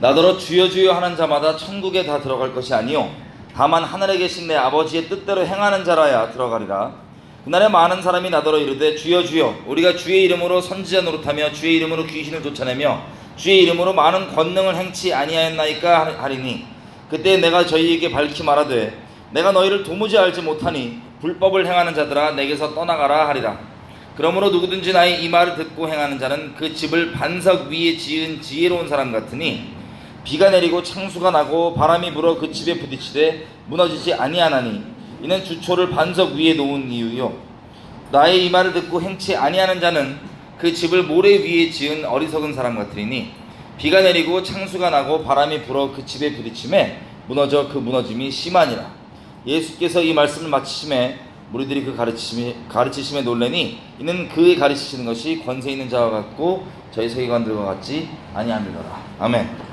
나더러 주여 주여 하는 자마다 천국에 다 들어갈 것이 아니요 다만 하늘에 계신 내 아버지의 뜻대로 행하는 자라야 들어가리라. 그날에 많은 사람이 나더러 이르되 주여 주여 우리가 주의 이름으로 선지자 노릇하며 주의 이름으로 귀신을 쫓아내며 주의 이름으로 많은 권능을 행치 아니하였나이까 하리니 그때 내가 저희에게 밝히 말하되 내가 너희를 도무지 알지 못하니 불법을 행하는 자들아 내게서 떠나가라 하리라. 그러므로 누구든지 나의 이 말을 듣고 행하는 자는 그 집을 반석 위에 지은 지혜로운 사람 같으니 비가 내리고 창수가 나고 바람이 불어 그 집에 부딪히되 무너지지 아니하나니 이는 주초를 반석 위에 놓은 이유요 나의 이 말을 듣고 행치 아니하는 자는 그 집을 모래 위에 지은 어리석은 사람 같으니 비가 내리고 창수가 나고 바람이 불어 그 집에 부딪힘에 무너져 그 무너짐이 심하니라. 예수께서 이 말씀을 마치심에 무리들이 그 가르치심에 놀래니 이는 그의 가르치시는 것이 권세 있는 자와 같고 저희 세계관들과 같지 아니함이로라. 아멘.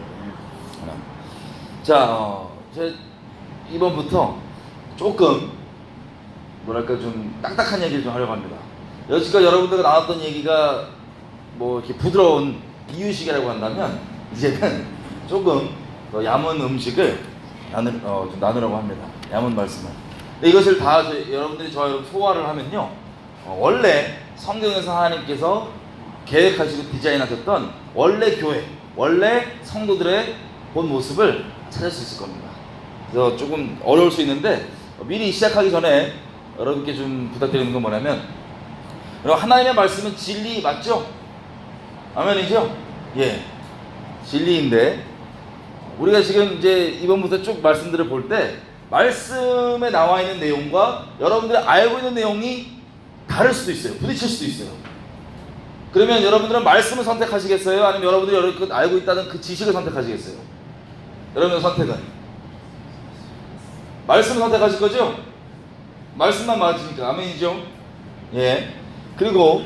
자, 이번부터 조금 뭐랄까 좀 딱딱한 얘기를 좀 하려고 합니다. 여지껏 여러분들과 나눴던 얘기가 뭐 이렇게 부드러운 이유식이라고 한다면 이제는 조금 더 얌은 음식을 좀 나누려고 합니다. 얌은 말씀을. 근데 이것을 다 여러분들이 저와 여러분 소화를 하면요, 원래 성경에서 하나님께서 계획하시고 디자인하셨던 원래 교회, 원래 성도들의 본 모습을 찾을 수 있을 겁니다. 그래서 조금 어려울 수 있는데 미리 시작하기 전에 여러분께 좀 부탁드리는 건 뭐냐면, 여러분 하나님의 말씀은 진리 맞죠? 아멘이죠? 예, 진리인데 우리가 지금 이제 이번부터 쭉 말씀들을 볼 때 말씀에 나와 있는 내용과 여러분들이 알고 있는 내용이 다를 수도 있어요. 부딪힐 수도 있어요. 그러면 여러분들은 말씀을 선택하시겠어요? 아니면 여러분들이 여러분 알고 있다는 그 지식을 선택하시겠어요? 여러분의 선택은? 말씀을 선택하실 거죠? 말씀만 맞으니까. 아멘이죠? 예. 그리고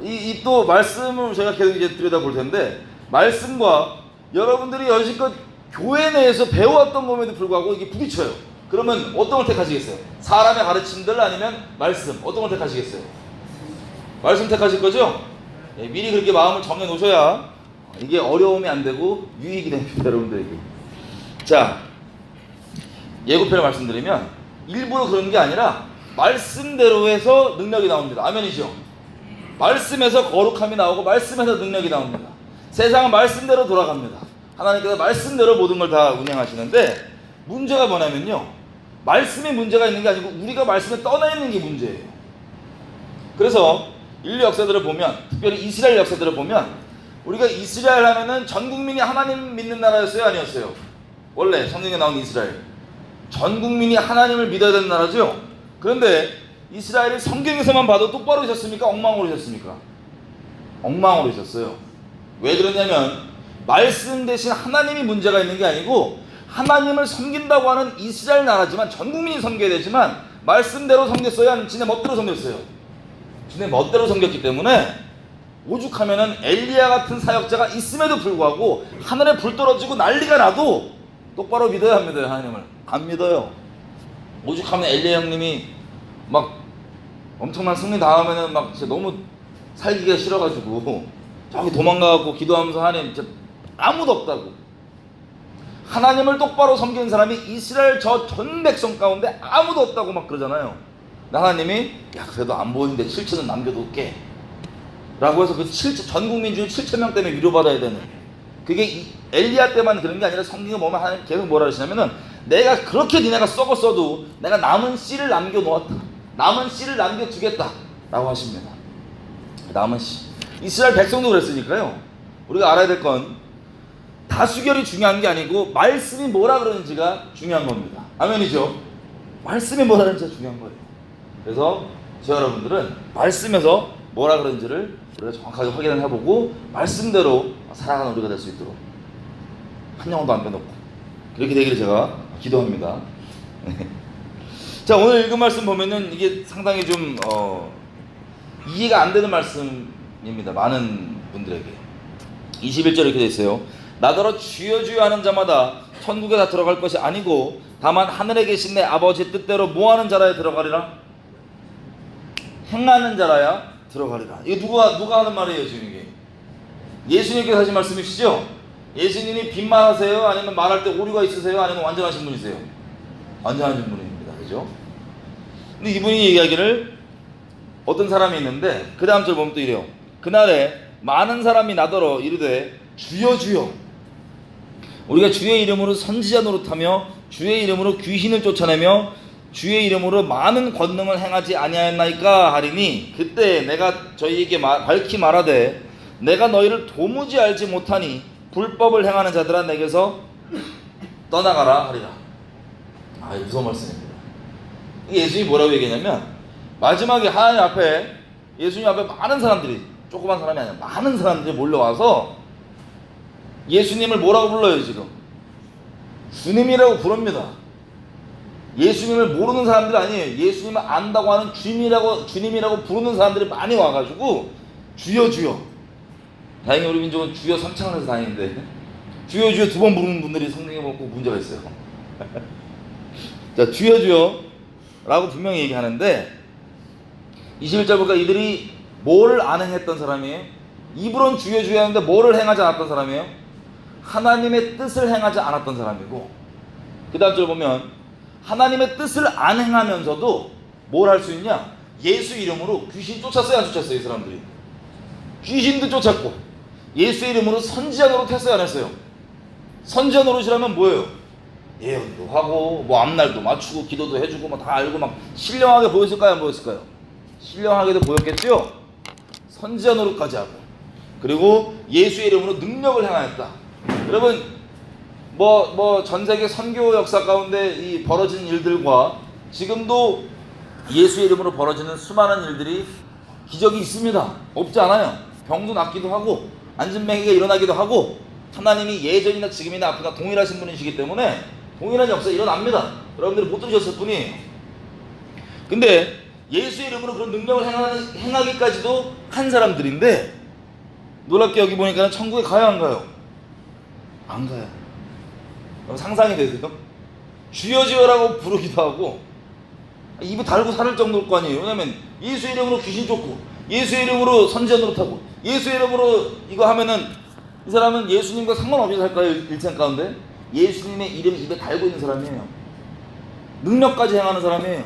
이 또 말씀을 제가 계속 이제 들여다볼 텐데, 말씀과 여러분들이 여지껏 교회 내에서 배워왔던 것에도 불구하고 이게 부딪혀요. 그러면 어떤 걸 택하시겠어요? 사람의 가르침들 아니면 말씀? 어떤 걸 택하시겠어요? 말씀 택하실 거죠? 예, 미리 그렇게 마음을 정해 놓으셔야 이게 어려움이 안 되고 유익이 됩니다, 여러분들에게. 자, 예고편을 말씀드리면 일부러 그런 게 아니라 말씀대로 해서 능력이 나옵니다. 아멘이죠? 말씀에서 거룩함이 나오고 말씀에서 능력이 나옵니다. 세상은 말씀대로 돌아갑니다. 하나님께서 말씀대로 모든 걸 다 운행하시는데, 문제가 뭐냐면요, 말씀에 문제가 있는 게 아니고 우리가 말씀에 떠나 있는 게 문제예요. 그래서 인류 역사들을 보면, 특별히 이스라엘 역사들을 보면, 우리가 이스라엘 하면은 전 국민이 하나님 믿는 나라였어요, 아니었어요? 원래 성경에 나온 이스라엘, 전 국민이 하나님을 믿어야 되는 나라죠. 그런데 이스라엘이 성경에서만 봐도 똑바로 있었습니까? 엉망으로 있었습니까? 엉망으로 있었어요. 왜 그러냐면 말씀 대신 하나님이 문제가 있는 게 아니고, 하나님을 섬긴다고 하는 이스라엘 나라지만 전 국민이 섬겨야 되지만 말씀대로 섬겼어요? 아니면 지네 멋대로 섬겼어요? 지네 멋대로 섬겼기 때문에 오죽하면은 엘리야 같은 사역자가 있음에도 불구하고 하늘에 불 떨어지고 난리가 나도 똑바로 믿어야 합니다. 하나님을 안 믿어요. 오죽하면 엘리야 형님이 막 엄청난 승리 당하면은 막 진짜 너무 살기가 싫어가지고 저기 도망가갖고 기도하면서 하나님 진짜 아무도 없다고. 하나님을 똑바로 섬기는 사람이 이스라엘 저 전 백성 가운데 아무도 없다고 막 그러잖아요. 하나님이 야 그래도 안 보이는데 7천은 남겨둘게 라고 해서 그 전 국민 중 7,000명 때문에 위로받아야 되는, 그게 엘리야 때만 그런 게 아니라 성경에 보면 하나님 계속 뭐라 하시냐면은, 내가 그렇게 니네가 썩었어도 내가 남은 씨를 남겨놓았다, 남은 씨를 남겨두겠다 라고 하십니다. 남은 씨, 이스라엘 백성도 그랬으니까요. 우리가 알아야 될 건 다수결이 중요한 게 아니고 말씀이 뭐라 그러는지가 중요한 겁니다. 아멘이죠? 말씀이 뭐라 그러는지가 중요한 거예요. 그래서 저 여러분들은 말씀에서 뭐라 그러는지를 우리가 정확하게 확인을 해보고 말씀대로 살아가는 우리가 될 수 있도록 한 영혼도 안 빼놓고 그렇게 되기를 제가 기도합니다. 자, 오늘 읽은 말씀 보면은 이게 상당히 좀 이해가 안 되는 말씀입니다. 많은 분들에게. 21절 이렇게 되어 있어요. 나더러 주여 주여 하는 자마다 천국에 다 들어갈 것이 아니고 다만 하늘에 계신 내 아버지 뜻대로 뭐하는 자라야 들어가리라? 행하는 자라야 들어가리라. 이게 누가 하는 말이에요 지금? 이게 예수님께서 하신 말씀이시죠? 예수님이 빈말하세요? 아니면 말할 때 오류가 있으세요? 아니면 완전하신 분이세요? 완전하신 분입니다. 그죠? 근데 이분이 얘기하기를 어떤 사람이 있는데 그 다음 절 보면 또 이래요. 그날에 많은 사람이 나더러 이르되 주여 주여 우리가 주의 이름으로 선지자 노릇하며 주의 이름으로 귀신을 쫓아내며 주의 이름으로 많은 권능을 행하지 아니하였나이까 하리니 그때 내가 저희에게 밝히 말하되 내가 너희를 도무지 알지 못하니 불법을 행하는 자들아 내게서 떠나가라 하리라. 무서운 말씀입니다. 예수님이 뭐라고 얘기하냐면 마지막에 하나님 앞에 예수님 앞에 많은 사람들이 조그만 사람이 아니라 많은 사람들이 몰려와서 예수님을 뭐라고 불러요? 지금 주님이라고 부릅니다. 예수님을 모르는 사람들 아니에요. 예수님을 안다고 하는 주님이라고 부르는 사람들이 많이 와가지고 주여 주여. 다행히 우리 민족은 주여 3창을 해서 다행인데 주여 주여 2번 부르는 분들이 성경에 보면 꼭 문제가 있어요. 자, 주여 주여 라고 분명히 얘기하는데 21절 보니까 이들이 뭐를 안 행했던 사람이에요? 입으로는 주여 주여 하는데 뭐를 행하지 않았던 사람이에요? 하나님의 뜻을 행하지 않았던 사람이고, 그 다음 절 보면 하나님의 뜻을 안 행하면서도 뭘 할 수 있냐? 예수 이름으로 귀신 쫓았어요, 안 쫓았어요? 이 사람들이 귀신도 쫓았고 예수 이름으로 선지자 노릇 했어요, 안 했어요? 선지자 노릇이라면 뭐예요? 예언도 하고 뭐 앞날도 맞추고 기도도 해주고 뭐 다 알고 막 신령하게 보였을까요, 안 보였을까요? 신령하게도 보였겠죠? 선지자 노릇까지 하고, 그리고 예수의 이름으로 능력을 행하였다. 여러분 전 세계 선교 역사 가운데 이 벌어진 일들과 지금도 예수의 이름으로 벌어지는 수많은 일들이 기적이 있습니다. 없지 않아요. 병도 낫기도 하고 안진뱅이가 일어나기도 하고 하나님이 예전이나 지금이나 앞으로나 동일하신 분이시기 때문에 동일한 역사 일어납니다. 여러분들이 못 들으셨을 뿐이에요. 근데 예수의 이름으로 그런 능력을 행하기까지도 한 사람들인데 놀랍게 여기 보니까 천국에 가요, 안 가요? 안 가요. 여러분 상상이 되세요? 주여 주여라고 부르기도 하고 입에 달고 살을 정도일 거 아니에요. 왜냐면 예수 이름으로 귀신 쫓고 예수 이름으로 선지자 노릇하고 예수 이름으로 이거 하면은 이 사람은 예수님과 상관없이 살까요? 일생 가운데 예수님의 이름 입에 달고 있는 사람이에요. 능력까지 행하는 사람이에요.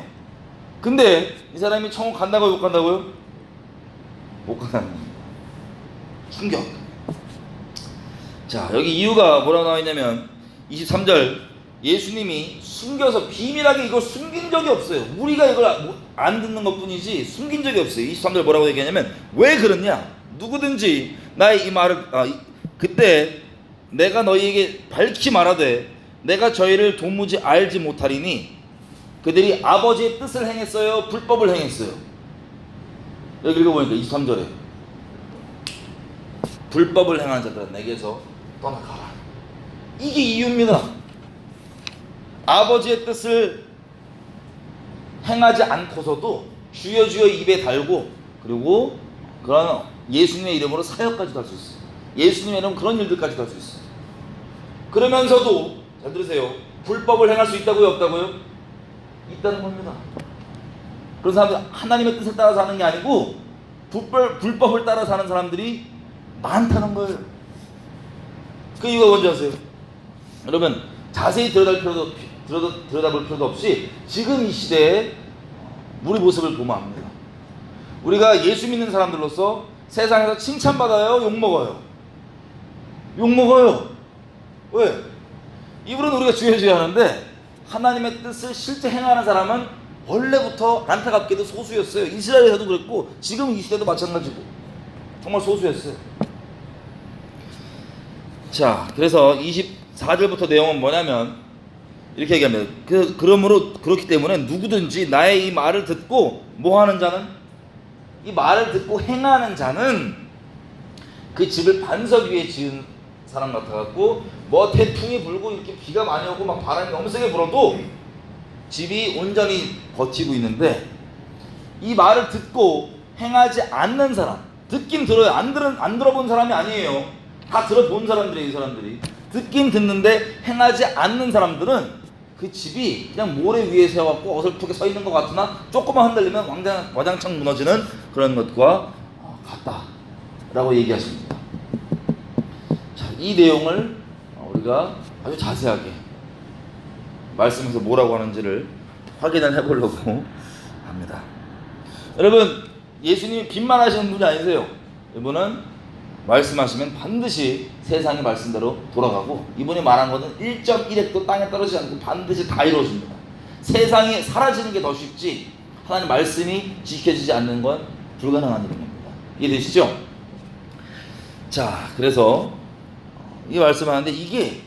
근데 이 사람이 천국 간다고요, 못 간다고요? 못 간다는 겁니다. 충격. 자, 여기 이유가 뭐라고 나와 있냐면 23절 예수님이 숨겨서 비밀하게 이걸 숨긴 적이 없어요. 우리가 이걸 안 듣는 것 뿐이지 숨긴 적이 없어요. 23절 뭐라고 얘기하냐면 왜 그러냐? 누구든지 나의 이 말을 그때 내가 너희에게 밝히 말하되 내가 저희를 도무지 알지 못하리니 그들이 아버지의 뜻을 행했어요, 불법을 행했어요. 여기 읽어보니까 23절에 불법을 행한 자들은 내게서 떠나가라. 이게 이유입니다. 아버지의 뜻을 행하지 않고서도 주여 주여 입에 달고 그리고 그런 예수님의 이름으로 사역까지도 할 수 있어요. 예수님의 이름으로 그런 일들까지도 할 수 있어요. 그러면서도 잘 들으세요. 불법을 행할 수 있다고요, 없다고요? 있다는 겁니다. 그런 사람들 하나님의 뜻을 따라서 하는 게 아니고 불법을 따라서 하는 사람들이 많다는 거예요. 그 이유가 뭔지 아세요? 여러분 자세히 들여다볼 필요도 없이 지금 이 시대에 우리 모습을 보면 압니다. 우리가 예수 믿는 사람들로서 세상에서 칭찬받아요, 욕먹어요? 욕먹어요. 왜? 이분은 우리가 주여 주여 하는데 하나님의 뜻을 실제 행하는 사람은 원래부터 안타깝게도 소수였어요. 이스라엘에서도 그랬고 지금 이 시대도 마찬가지고 정말 소수였어요. 자, 그래서 24절부터 내용은 뭐냐면 이렇게 얘기합니다. 그러므로 그렇기 때문에 누구든지 나의 이 말을 듣고 뭐 하는 자는, 이 말을 듣고 행하는 자는 그 집을 반석 위에 지은 사람 같아갖고 뭐 태풍이 불고 이렇게 비가 많이 오고 막 바람이 너무 세게 불어도 집이 온전히 버티고 있는데 이 말을 듣고 행하지 않는 사람, 듣긴 들어요. 안 들어본 사람이 아니에요. 다 들어본 사람들이에요. 이 사람들이 듣긴 듣는데 행하지 않는 사람들은 그 집이 그냥 모래 위에 세워갖고 어설프게 서 있는 것 같으나 조금만 흔들리면 와장창 무너지는 그런 것과 같다라고 얘기하십니다. 자, 이 내용을 우리가 아주 자세하게 말씀에서 뭐라고 하는지를 확인을 해보려고 합니다. 여러분, 예수님이 빈말하시는 분이 아니세요. 이분은 말씀하시면 반드시 세상의 말씀대로 돌아가고, 이분이 말한 것은 1.1획도 땅에 떨어지지 않고 반드시 다 이루어집니다. 세상이 사라지는 게 더 쉽지 하나님 말씀이 지켜지지 않는 건 불가능한 일입니다. 이해되시죠? 자, 그래서 이 말씀하는데, 이게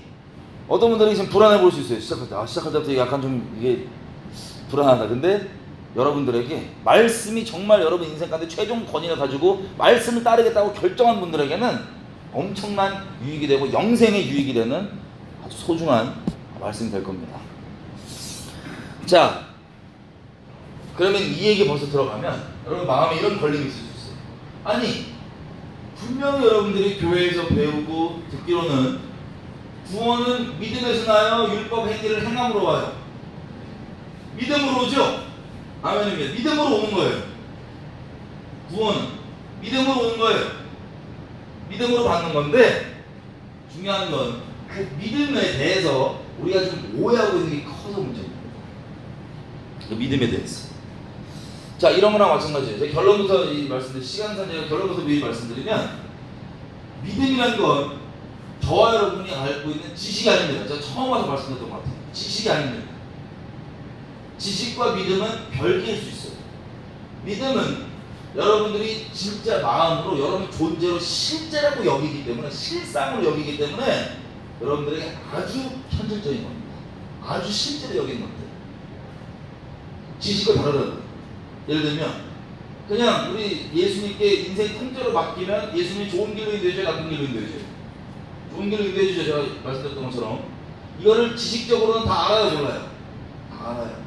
어떤 분들이 지금 불안해 볼 수 있어요. 시작할 때부터 약간 좀 이게 불안하다. 근데 여러분들에게 말씀이 정말 여러분 인생 가운데 최종 권위를 가지고 말씀을 따르겠다고 결정한 분들에게는 엄청난 유익이 되고 영생의 유익이 되는 아주 소중한 말씀이 될 겁니다. 자, 그러면 이 얘기 벌써 들어가면 여러분 마음에 이런 걸림이 있을 수 있어요. 아니, 분명히 여러분들이 교회에서 배우고 듣기로는 구원은 믿음에서 나요, 율법 행위를 행함으로 와요. 믿음으로 오죠? 아멘입니다. 믿음으로 오는 거예요. 구원은 믿음으로 오는 거예요. 믿음으로 받는 건데, 중요한 건 그 믿음에 대해서 우리가 좀 오해하고 있는 게 커서 문제입니다. 그 믿음에 대해서. 자, 이런 거랑 마찬가지예요. 제가 결론부터 말씀드리면, 시간상 제가 결론부터 미리 말씀드리면, 믿음이란 건 저와 여러분이 알고 있는 지식이 아닙니다. 제가 처음 와서 말씀드렸던 것 같아요. 지식이 아닙니다. 지식과 믿음은 별개일 수 있어요. 믿음은 여러분들이 진짜 마음으로 여러분 존재로 실제라고 여기기 때문에, 실상으로 여기기 때문에 여러분들에게 아주 현실적인 겁니다. 아주 실제로 여기는 것들. 지식과 다르다고요. 예를 들면 그냥 우리 예수님께 인생 통째로 맡기면 예수님이 좋은 길로 인도해줘요, 나쁜 길로 인도해줘요? 좋은 길로 인도해주죠. 제가 말씀드렸던 것처럼. 이거를 지식적으로는 다 알아요, 몰라요? 다 알아요.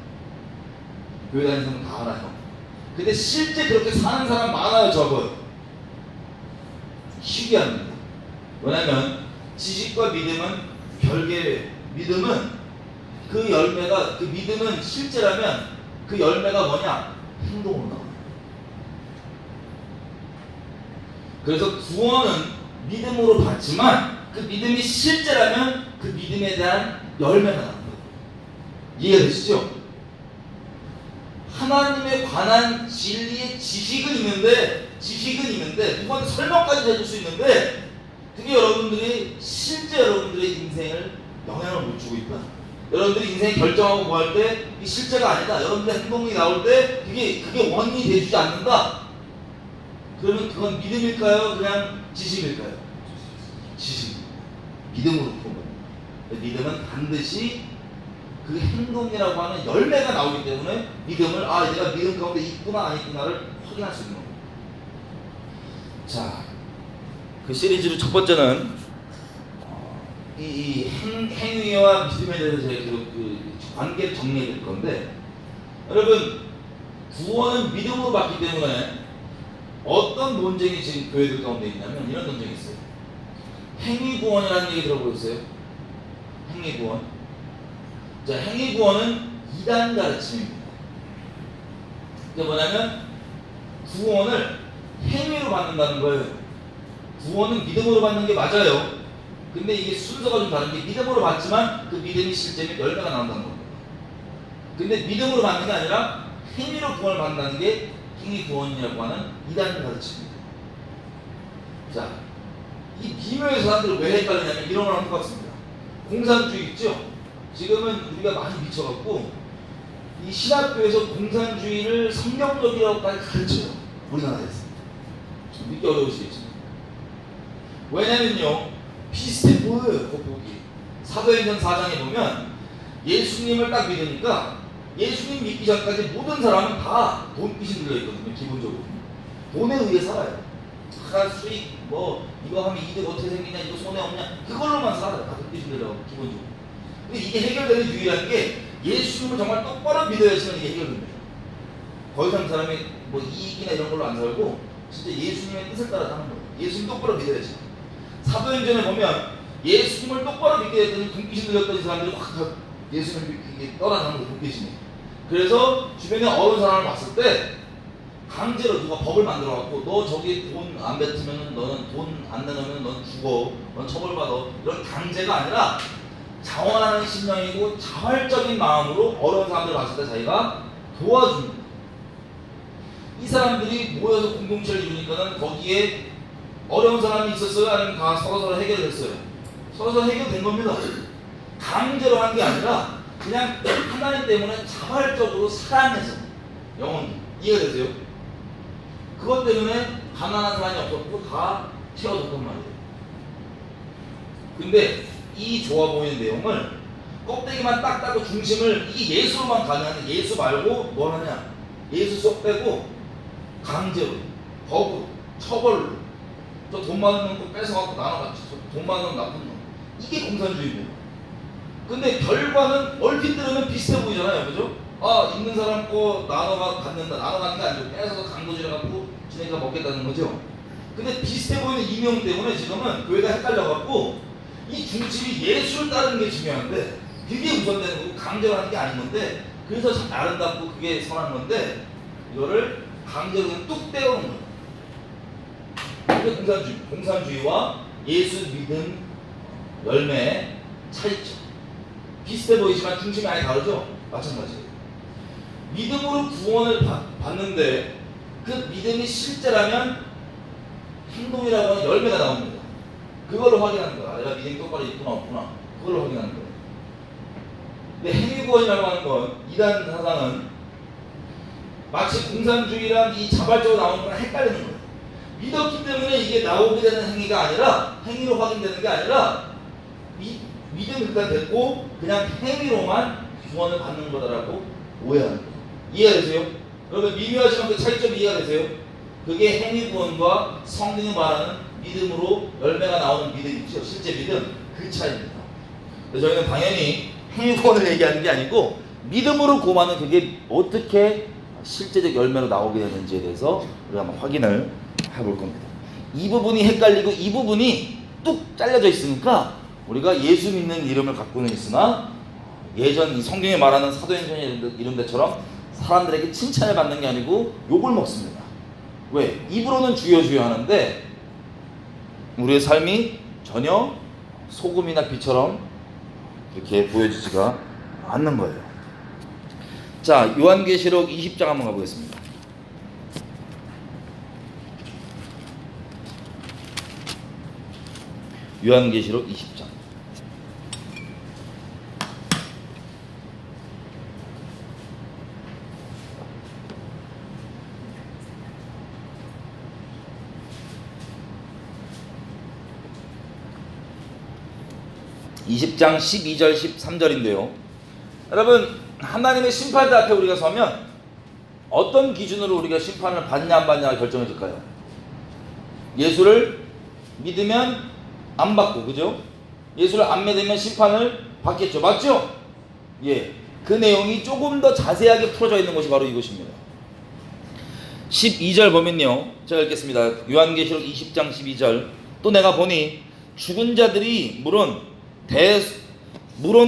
교회 다니는 사람은 다 알아요. 근데 실제 그렇게 사는 사람 많아요, 적어요? 희귀합니다. 왜냐면 지식과 믿음은 별개예요. 믿음은 그 열매가, 그 믿음은 실제라면 그 열매가 뭐냐? 행동으로 나와요. 그래서 구원은 믿음으로 받지만 그 믿음이 실제라면 그 믿음에 대한 열매가 나는 거예요. 이해가 되시죠? 하나님에 관한 진리의 지식은 있는데 누구한테 설명까지 해줄 수 있는데, 그게 여러분들이 실제 여러분들의 인생을 영향을 못 주고 있다. 여러분들이 인생 결정하고 뭐 할 때 이 실제가 아니다. 여러분들의 행동이 나올 때 그게 원인이 되주지 않는다. 그러면 그건 믿음일까요? 그냥 지식일까요? 지식. 믿음으로 푸는 겁니다. 믿음은 반드시 그 행동이라고 하는 열매가 나오기 때문에 믿음을, 아, 내가 믿음 가운데 있구나 안 있구나를 확인할 수 있는 겁니다. 자, 그 시리즈로 첫 번째는 이 행위와 믿음에 대해서 제가 그 관계를 정리해 드릴 건데, 여러분, 구원은 믿음으로 받기 때문에 어떤 논쟁이 지금 교회들 가운데 있냐면 이런 논쟁이 있어요. 행위구원이라는 얘기 들어보셨어요? 행위구원. 자, 행위구원은 이단 가르침입니다. 이게 뭐냐면 구원을 행위로 받는다는 거예요. 구원은 믿음으로 받는 게 맞아요. 근데 이게 순서가 좀 다른 게, 믿음으로 받지만 그 믿음이 실제면 열매가 나온다는 겁니다. 근데 믿음으로 받는 게 아니라 행위로 구원을 받는다는 게 행위구원이라고 하는 이단 가르침입니다. 자, 이 비묘의 사람들을 왜 헷갈리냐면 이런 거랑 똑같습니다. 공산주의 있죠? 지금은 우리가 많이 미쳐갖고 이 신학교에서 공산주의를 성경적이라고까지 가르쳐요. 우리나라에서. 좀 믿기 어려우시겠지만. 왜냐면요, 비슷해 보여요. 거기 사도행전 4장에 보면 예수님을 딱 믿으니까, 예수님 믿기 전까지 모든 사람은 다 돈빚이 들려있거든요. 기본적으로 돈에 의해 살아요. 수익, 뭐 이거 하면 이득 어떻게 생기냐, 이거 손해 없냐, 그걸로만 살아요. 다 돈빚이 들려고 기본적으로. 근데 이게 해결되는 유일한 게, 예수님을 정말 똑바로 믿어야지만 이게 해결됩니다. 더 이상 사람이 뭐 이익이나 이런 걸로 안 살고 진짜 예수님의 뜻을 따라 사는 거예요. 예수님 똑바로 믿어야지. 사도행전에 보면 예수님을 똑바로 믿게 했더니 돈귀신 들렸던 사람들이 확 예수님을 떠나가는 거예요. 돈귀신이. 그래서 주변에 어려운 사람을 봤을 때 강제로 누가 법을 만들어 갖고 너 저기 돈 안 뱉으면 너는 돈 안 내놓으면 넌 죽어, 넌 처벌받아, 이런 강제가 아니라 자원하는 심령이고 자발적인 마음으로 어려운 사람들을 봤을 때 자기가 도와줍니다. 이 사람들이 모여서 공동체를 이루니까는 거기에 어려운 사람이 있었어요? 아니면 다 서로서로 해결됐어요? 서로서로 해결된 겁니다. 강제로 한 게 아니라 그냥 하나님 때문에 자발적으로 사랑해서 영혼이 이해가 되세요? 그것 때문에 가난한 사람이 없었고 다 채워줬단 말이에요. 근데 이 좋아 보이는 내용을 껍데기만 딱 따고 중심을 이게 예수로만 가능한데 예수 말고 뭘 하냐? 예수 쏙 빼고 강제로, 법으로, 처벌로, 또 돈 많은 놈 뺏어갖고 나눠가지고 돈 많은 놈 나쁜 놈, 이게 공산주의고. 근데 결과는 얼핏 들으면 비슷해 보이잖아요, 그죠? 아, 있는 사람 거 나눠가 갖는다, 나눠가는 게 아니고 뺏어서 강도질해갖고 지네가 먹겠다는 거죠. 근데 비슷해 보이는 이명 때문에 지금은 교회가 헷갈려갖고 이 중심이 예수를 따르는 게 중요한데 그게 우선되는 거고 강제로 하는 게 아닌 건데, 그래서 참 아름답고 그게 선한 건데 이거를 강제로 그냥 뚝 떼어놓은 거예요. 그게 공산주의와 예수 믿음 열매의 차이점. 비슷해 보이지만 중심이 아예 다르죠? 마찬가지예요. 믿음으로 구원을 받는데 그 믿음이 실제라면 행동이라고 하는 열매가 나옵니다. 그걸로 확인하는 거야. 내가 믿음이 똑바로 있구나 없구나. 그걸로 확인하는 거야. 근데 행위구원이라고 하는 건 이단 사상은 마치 공산주의랑 이 자발적으로 나오는 거랑 헷갈리는 거예요. 믿었기 때문에 이게 나오게 되는 행위가 아니라, 행위로 확인되는 게 아니라 믿음이 일단 됐고 그냥 행위로만 구원을 받는 거다라고 오해하는 거예요. 이해가 되세요? 그러면 미묘하지만 그 차이점이 이해가 되세요? 그게 행위 구원과 성경이 말하는 믿음으로 열매가 나오는 믿음이죠. 실제 믿음, 그 차이입니다. 그래서 저희는 당연히 행위 구원을 얘기하는 게 아니고 믿음으로 구원하는 그게 어떻게 실제적 열매로 나오게 되는지에 대해서 우리가 한번 확인을 해볼 겁니다. 이 부분이 헷갈리고 이 부분이 뚝 잘려져 있으니까 우리가 예수 믿는 이름을 갖고는 있으나 예전 이 성경에 말하는 사도행전 이름대처럼 사람들에게 칭찬을 받는 게 아니고 욕을 먹습니다. 왜? 입으로는 주여 주여 하는데 우리의 삶이 전혀 소금이나 비처럼 이렇게 보여지지가 않는 거예요. 자, 요한계시록 20장 한번 가보겠습니다. 요한계시록 20장. (20장) 12절 13절인데요 여러분, 하나님의 심판대 앞에 우리가 서면 어떤 기준으로 우리가 심판을 받냐 안 받냐가 결정해 줄까요? 예수를 믿으면 안 받고, 그죠? 예수를 안 믿으면 심판을 받겠죠. 맞죠? 예. 그 내용이 조금 더 자세하게 풀어져 있는 것이 바로 이것입니다. 12절 보면요, 제가 읽겠습니다. 요한계시록 20장 12절. 또 내가 보니 죽은 자들이 물론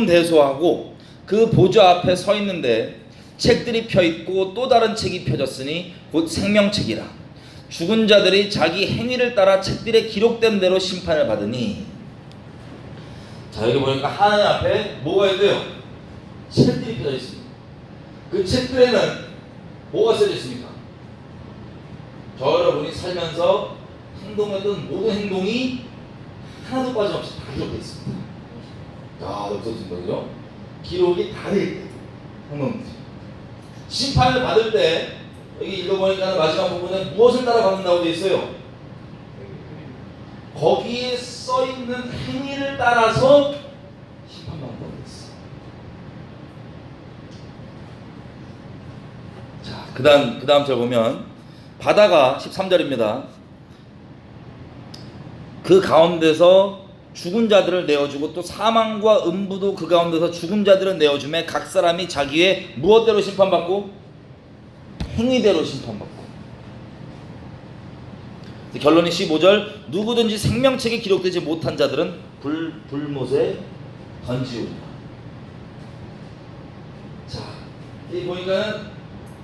대소하고 그 보좌 앞에 서 있는데 책들이 펴 있고 또 다른 책이 펴졌으니 곧 생명책이라. 죽은 자들이 자기 행위를 따라 책들에 기록된 대로 심판을 받으니. 자, 여기 보니까 하나님 앞에 뭐가 있대요? 책들이 펴져 있습니다. 그 책들에는 뭐가 써져 있습니까? 저 여러분이 살면서 행동했던 모든 행동이 하나도 빠짐없이 다 기록되어 있습니다. 야, 없어진 거죠? 기록이 다 돼 있대요. 행동. 심판을 받을 때 여기 읽어보니까 마지막 부분에 무엇을 따라 받는다고 되어 있어요? 거기에 써있는 행위를 따라서 심판받는다고 되어 있어요. 자, 그 다음 절 보면 바다가 13절입니다. 그 가운데서 죽은 자들을 내어주고 또 사망과 음부도 그 가운데서 죽은 자들을 내어주매 각 사람이 자기의 무엇대로 심판받고? 행위대로 심판받고. 결론이 15절. 누구든지 생명책에 기록되지 못한 자들은 불못에 던지우리라. 자, 여기 보니까는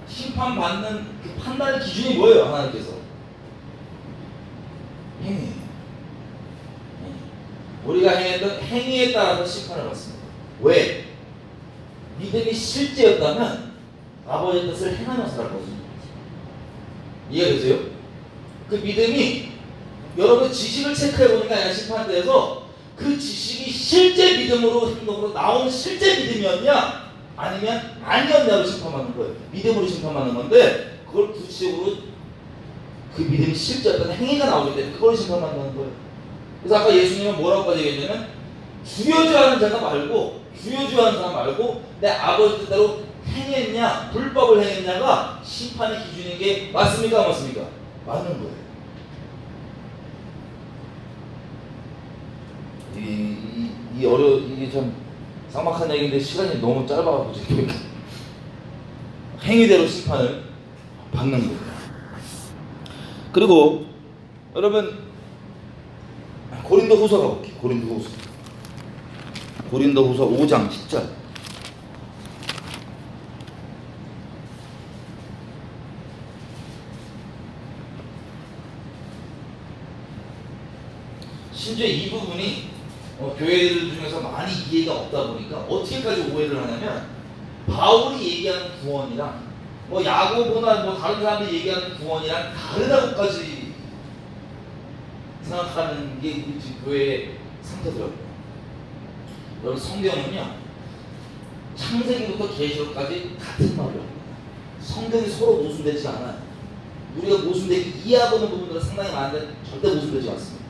심판받는 그 판단의 기준이 뭐예요? 하나님께서 행위. 우리가 행했던 행위에 따라서 심판을 받습니다. 왜? 믿음이 실제였다면 아버지의 뜻을 행하며 살았거든요. 이해되세요? 그 믿음이 여러분 지식을 체크해보니까 아니라 심판대에서 그 지식이 실제 믿음으로 행동으로 나온 실제 믿음이었냐 아니면 아니었냐로 심판받는 거예요. 믿음으로 심판받는 건데 그걸 구체적으로 그 믿음이 실제였던 행위가 나오기 때문에 그걸 심판받는 거예요. 그래서 아까 예수님은 뭐라고까지 얘기했냐면 주여주하는 자가 말고 주여주하는 사람 말고 내 아버지 뜻대로 행했냐 불법을 행했냐가 심판의 기준인 게 맞습니까? 맞습니까? 맞는 거예요. 이게 참 삭막한 얘기인데 시간이 너무 짧아가지고 지금 행위대로 심판을 받는 거예요. 그리고 여러분 고린도후서 가볼게요. 고린도후서 5장 10절. 심지어 이 부분이 교회들 중에서 많이 이해가 없다 보니까 어떻게까지 오해를 하냐면 바울이 얘기하는 구원이랑 야고보나 다른 사람들이 얘기하는 구원이랑 다르다고까지 생각하는 게 우리 지금 교회의 상태더라고요. 여러분 성경은요 창세기부터 계시록까지 같은 말이에요. 성경이 서로 모순되지 않아요. 우리가 모순되기 이해하고는 부분들은 상당히 많은데 절대 모순되지 않습니다.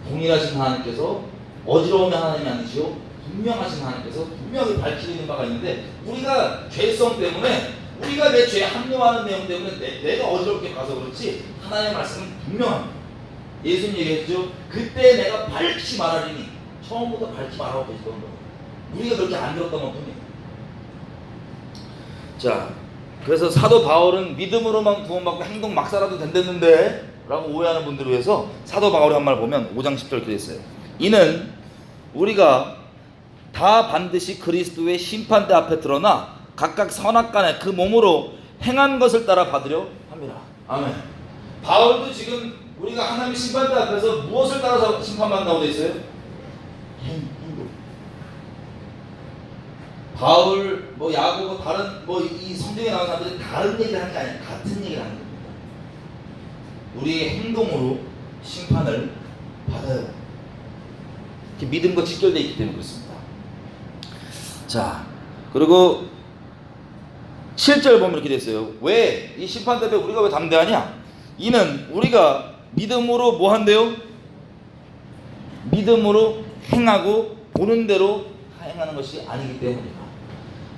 동일하신 하나님께서 어지러우면 하나님이 아니시오 분명하신 하나님께서 분명히 밝히고 있는 바가 있는데 우리가 죄성 때문에 우리가 내 죄에 합리화하는 내용 때문에 내가 어지럽게 가서 그렇지 하나님의 말씀은 분명합니다. 예수님 얘기했죠. 그때 내가 밝히 말하리니 처음부터 밝히 말하고 계시던 거예요. 우리가 그렇게 안 들었던 것 뿐이에요. 자, 그래서 사도 바울은 믿음으로만 구원받고 행동 막 살아도 된댔는데 라고 오해하는 분들을 위해서 사도 바울의 한 말 보면 5장 10절 이렇게 있어요. 이는 우리가 다 반드시 그리스도의 심판대 앞에 드러나 각각 선악간에 그 몸으로 행한 것을 따라 받으려 합니다. 아멘. 바울도 지금 우리가 하나님의 심판대 앞에서 무엇을 따라서 심판받는다고 되어 있어요? 행동. 바울, 야고보 다른 이 성경에 나오는 사람들이 다른 얘기를 하는 게 아니에요. 같은 얘기를 하는 겁니다. 우리의 행동으로 심판을 받아요. 이렇게 믿음과 직결되어 있기 때문에 그렇습니다. 자, 그리고 7절 보면 이렇게 됐어요. 왜 이 심판 때문에 우리가 왜 담대하냐? 이는 우리가 믿음으로 뭐 한대요? 믿음으로 행하고 보는 대로 행하는 것이 아니기 때문이다.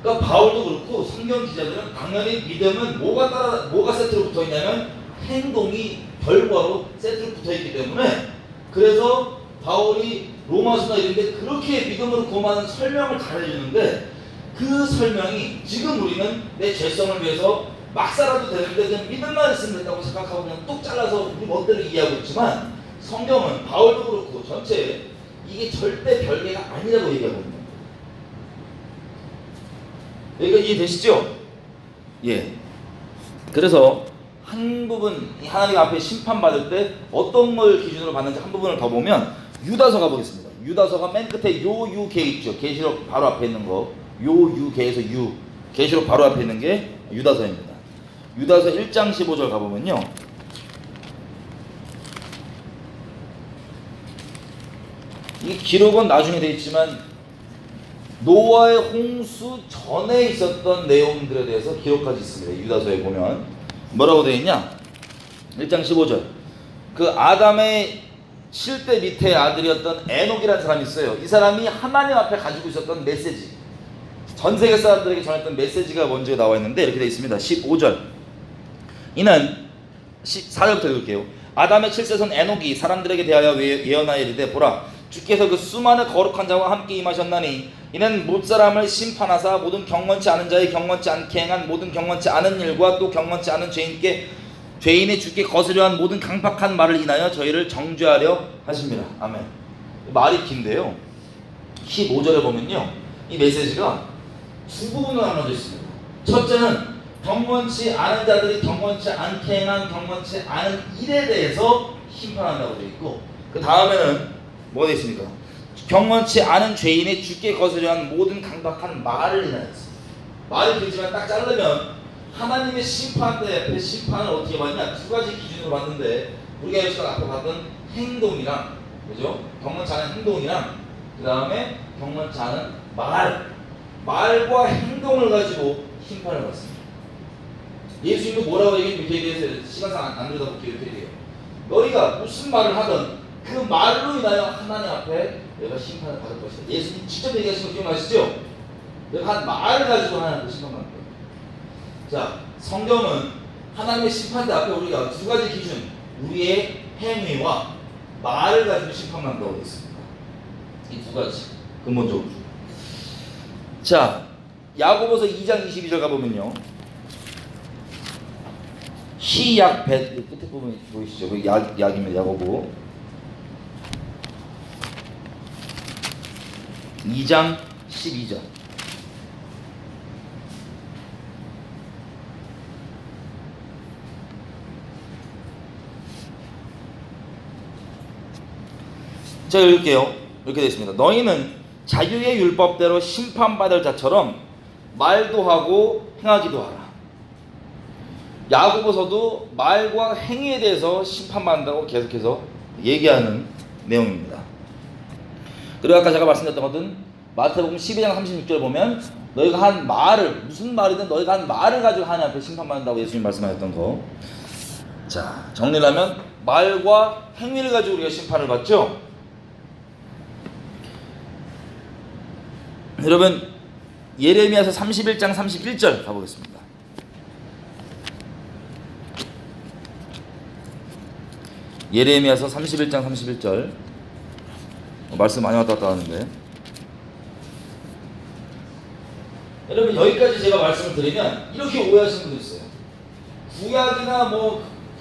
그러니까 바울도 그렇고 성경 기자들은 당연히 믿음은 뭐가 세트로 붙어 있냐면 행동이 결과로 세트로 붙어 있기 때문에 그래서 바울이 로마서나 이런데 그렇게 믿음으로 구원하는 설명을 잘해주는데 그 설명이 지금 우리는 내 죄성을 위해서 막 살아도 되는데 그냥 믿음만 있으면 된다고 생각하고 그냥 뚝 잘라서 우리 멋대로 이해하고 있지만 성경은 바울도 그렇고 전체 이게 절대 별개가 아니라고 얘기하거든요. 여기가 이해되시죠? 예. 그래서 한 부분 하나님 앞에 심판받을 때 어떤 걸 기준으로 받는지 한 부분을 더 보면 유다서 가보겠습니다. 유다서가 맨 끝에 요유계 있죠. 계시록 바로 앞에 있는 거 요유계에서 계시록 바로 앞에 있는 게 유다서입니다. 유다서 1장 15절 가보면요 이 기록은 나중에 되어 있지만 노아의 홍수 전에 있었던 내용들에 대해서 기록까지 있습니다. 유다서에 보면 뭐라고 되어 있냐? 1장 15절 그 아담의 칠대 밑에 아들이었던 에녹이라는 사람이 있어요. 이 사람이 하나님 앞에 가지고 있었던 메시지 전 세계 사람들에게 전했던 메시지가 먼저 나와 있는데 이렇게 되어 있습니다. 15절 이는 4절부터 읽을게요. 아담의 칠세손 에녹이 사람들에게 대하여 예언하여 이르되 보라 주께서 그 수많은 거룩한 자와 함께 임하셨나니 이는 못사람을 심판하사 모든 경건치 않은 자의 경건치 않게 행한 모든 경건치 않은 일과 또 경건치 않은 죄인의 주께 거스려 한 모든 강팍한 말을 인하여 저희를 정죄하려 하십니다. 아멘. 말이 긴데요 15절에 보면요 이 메시지가 두 부분으로 나눠져 있습니다. 첫째는 경건치 않은 자들이 경건치 않게 행한 경건치 않은 일에 대해서 심판한다고 되어 있고, 그 다음에는 뭐가 되어 있습니까? 경건치 않은 죄인의 주께 거스려 한 모든 강박한 말을 인하였어. 말이 길지만 딱 자르면 하나님의 심판대 심판을 어떻게 받냐? 두 가지 기준으로 봤는데, 우리가 여기서 아까 봤던 행동이랑, 그죠? 경건치 않은 행동이랑, 그 다음에 경건치 않은 말과 행동을 가지고 심판을 받습니다. 예수님도 뭐라고 얘기해서 시간상 안 들여다볼게요. 이렇게 얘기해요. 너희가 무슨 말을 하든 그 말로 인하여 하나님 앞에 내가 심판을 받을 것이다. 예수님 직접 얘기하신 거 기억나시죠? 내가 한 말을 가지고 하나님께 심판받는 거예요. 자, 성경은 하나님의 심판대 앞에 우리가 두 가지 기준, 우리의 행위와 말을 가지고 심판받는다고 되어 있습니다. 이 두 가지 근본적으로. 자, 야고보서 2장 22절 가보면요, 시약 배 끝에 부분 보이시죠? 그 약이면 야고보 2장 12절. 제가 읽을게요. 이렇게 되어 있습니다. 너희는 자유의 율법대로 심판받을 자처럼 말도 하고 행하기도 하라. 야고보서도 말과 행위에 대해서 심판받는다고 계속해서 얘기하는 내용입니다. 그리고 아까 제가 말씀드렸던 것은 마태복음 12장 36절 보면 너희가 한 말을, 무슨 말이든 너희가 한 말을 가지고 하나님 앞에 심판받는다고 예수님 말씀하셨던 거. 자, 정리를 하면 말과 행위를 가지고 우리가 심판을 받죠. 여러분, 예레미야서 31장 31절 가보겠습니다. 예레미야서 31장 31절. 말씀 많이 왔다 갔다 하는데, 여러분 여기까지 제가 말씀을 드리면 이렇게 오해하시는 분도 있어요. 구약이나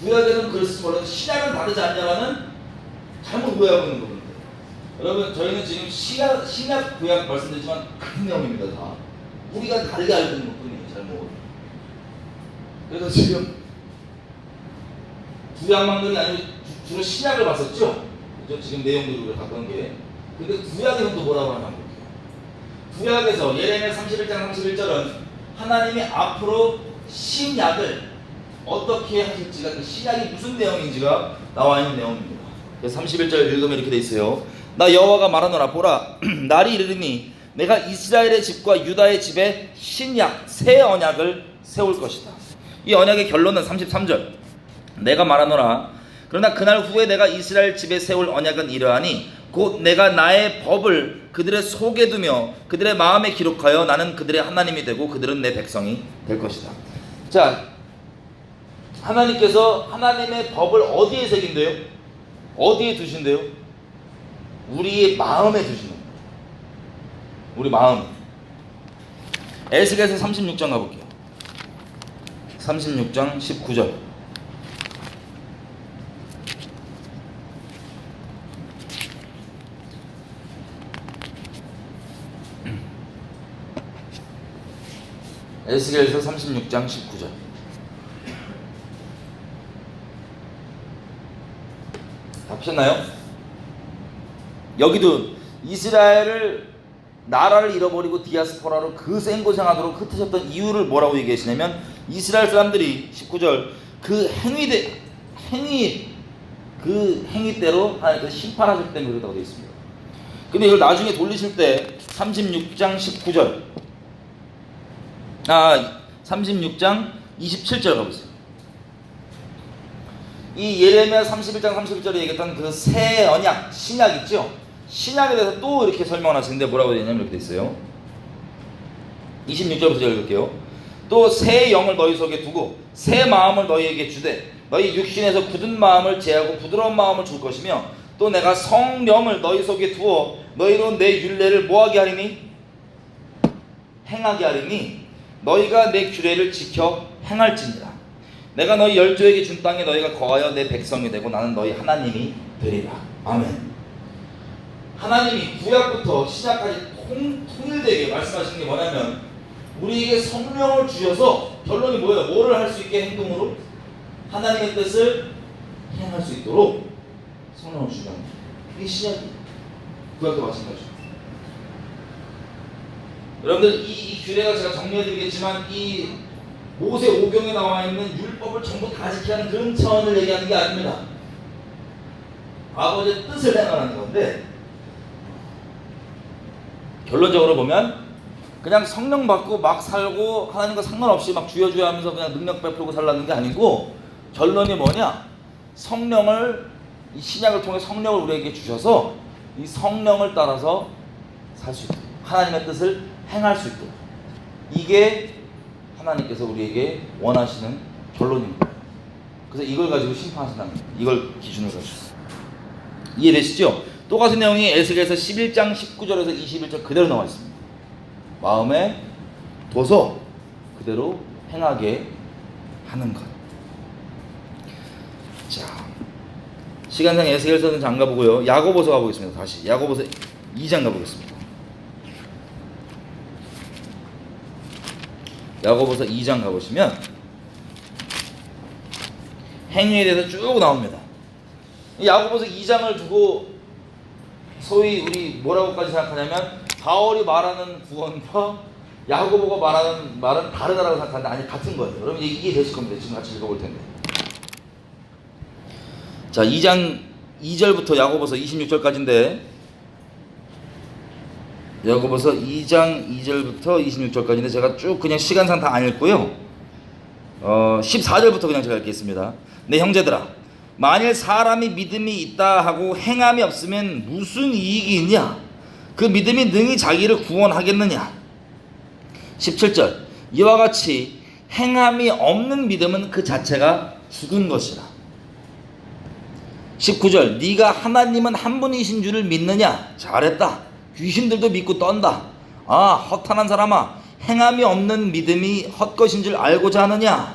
구약에는 그랬을지 몰라도 신약은 다르지 않냐라는 잘못 오해하고 있는 부분인데, 여러분 저희는 지금 신약 구약 말씀드리지만 같은 내용입니다. 다 우리가 다르게 알고 있는 것뿐이에요. 잘못. 그래서 지금 구약만큼이 아니고 주로 신약을 봤었죠. 그죠? 지금 내용들을 우리가 봤던 게. 근데 구약에서는 또 뭐라고 하나 볼게요. 구약에서 예레미야 31장 31절은 하나님이 앞으로 신약을 어떻게 하실지가, 그 신약이 무슨 내용인지가 나와 있는 내용입니다. 그래서 31절 읽으면 이렇게 돼 있어요. 나 여호와가 말하노라. 보라, 날이 이르리니 내가 이스라엘의 집과 유다의 집에 신약 새 언약을 세울 것이다. 이 언약의 결론은 33절. 내가 말하노라. 그러나 그날 후에 내가 이스라엘 집에 세울 언약은 이러하니 곧 내가 나의 법을 그들의 속에 두며 그들의 마음에 기록하여 나는 그들의 하나님이 되고 그들은 내 백성이 될 것이다. 자, 하나님께서 하나님의 법을 어디에 새긴대요? 어디에 두신대요? 우리의 마음에 두시는 거예요. 우리 마음. 에스겔서 36장 가볼게요. 36장 19절. 에스겔서 36장 19절. 다 보셨나요? 여기도 이스라엘을 나라를 잃어버리고 디아스포라로 그 생고생하도록 흩으셨던 이유를 뭐라고 얘기하시냐면, 이스라엘 사람들이 19절 그 행위대로 하나님께서 심판하셨기 때문에 그렇다고 되어 있습니다. 근데 이걸 나중에 돌리실 때 36장 19절 36장 27절 가보세요. 이 예레미야 31장 31절에 얘기했던 그 새 언약, 신약 있죠? 신약에 대해서 또 이렇게 설명을 하시는데 뭐라고 되냐면 이렇게 돼 있어요. 26절부터 읽을게요. 또 새 영을 너희 속에 두고 새 마음을 너희에게 주되 너희 육신에서 굳은 마음을 제하고 부드러운 마음을 줄 것이며, 또 내가 성령을 너희 속에 두어 너희로 내 율례를 뭐하게 하리니? 행하게 하리니 너희가 내 규례를 지켜 행할지니라. 내가 너희 열조에게 준 땅에 너희가 거하여 내 백성이 되고 나는 너희 하나님이 되리라. 아멘. 하나님이 구약부터 신약까지 통일되게 말씀하시는 게 뭐냐면, 우리에게 성령을 주셔서 결론이 뭐예요? 뭐를 할 수 있게 행동으로? 하나님의 뜻을 행할 수 있도록 성령을 주는 거예요. 이게 신약이에요. 구약도 마찬가지죠. 여러분들 이 규례가 제가 정리해드리겠지만 이 모세 오경에 나와 있는 율법을 전부 다 지켜야 하는 그런 차원을 얘기하는 게 아닙니다. 아버지의 뜻을 행하는 건데 결론적으로 보면 그냥 성령 받고 막 살고 하나님과 상관없이 막 주여주여 하면서 그냥 능력 베풀고 살라는 게 아니고 결론이 뭐냐? 성령을 이 신약을 통해 성령을 우리에게 주셔서 이 성령을 따라서 살 수 있도록 하나님의 뜻을 행할 수 있도록 이게 하나님께서 우리에게 원하시는 결론입니다. 그래서 이걸 가지고 심판하신다는 거예요. 이걸 기준으로 가지고 이해되시죠? 똑같은 내용이 에스겔서 11장 19절에서 21절 그대로 나와 있습니다. 마음에 둬서 그대로 행하게 하는 것. 자, 시간상 에스겔서는 안 가보고요. 야고보서 가보겠습니다. 다시 야고보서 2장 가보겠습니다. 야고보서 2장 가보시면 행위에 대해서 쭉 나옵니다. 야고보서 2장을 두고 소위 우리 뭐라고까지 생각하냐면 바울이 말하는 구원과 야고보가 말하는 말은 다르다라고 생각하는데 아니 같은 거예요. 여러분 이게 되실 겁니다. 지금 같이 읽어볼 텐데. 자, 2장 2절부터 야고보서 26절까지인데 야고보서 2장 2절부터 26절까지인데 제가 쭉 그냥 시간상 다 안 읽고요. 14절부터 그냥 제가 읽겠습니다. 내 형제들아, 만일 사람이 믿음이 있다 하고 행함이 없으면 무슨 이익이 있냐? 그 믿음이 능히 자기를 구원하겠느냐? 17절, 이와 같이 행함이 없는 믿음은 그 자체가 죽은 것이라. 19절, 네가 하나님은 한 분이신 줄을 믿느냐? 잘했다. 귀신들도 믿고 떤다. 아, 허탄한 사람아, 행함이 없는 믿음이 헛것인 줄 알고자 하느냐?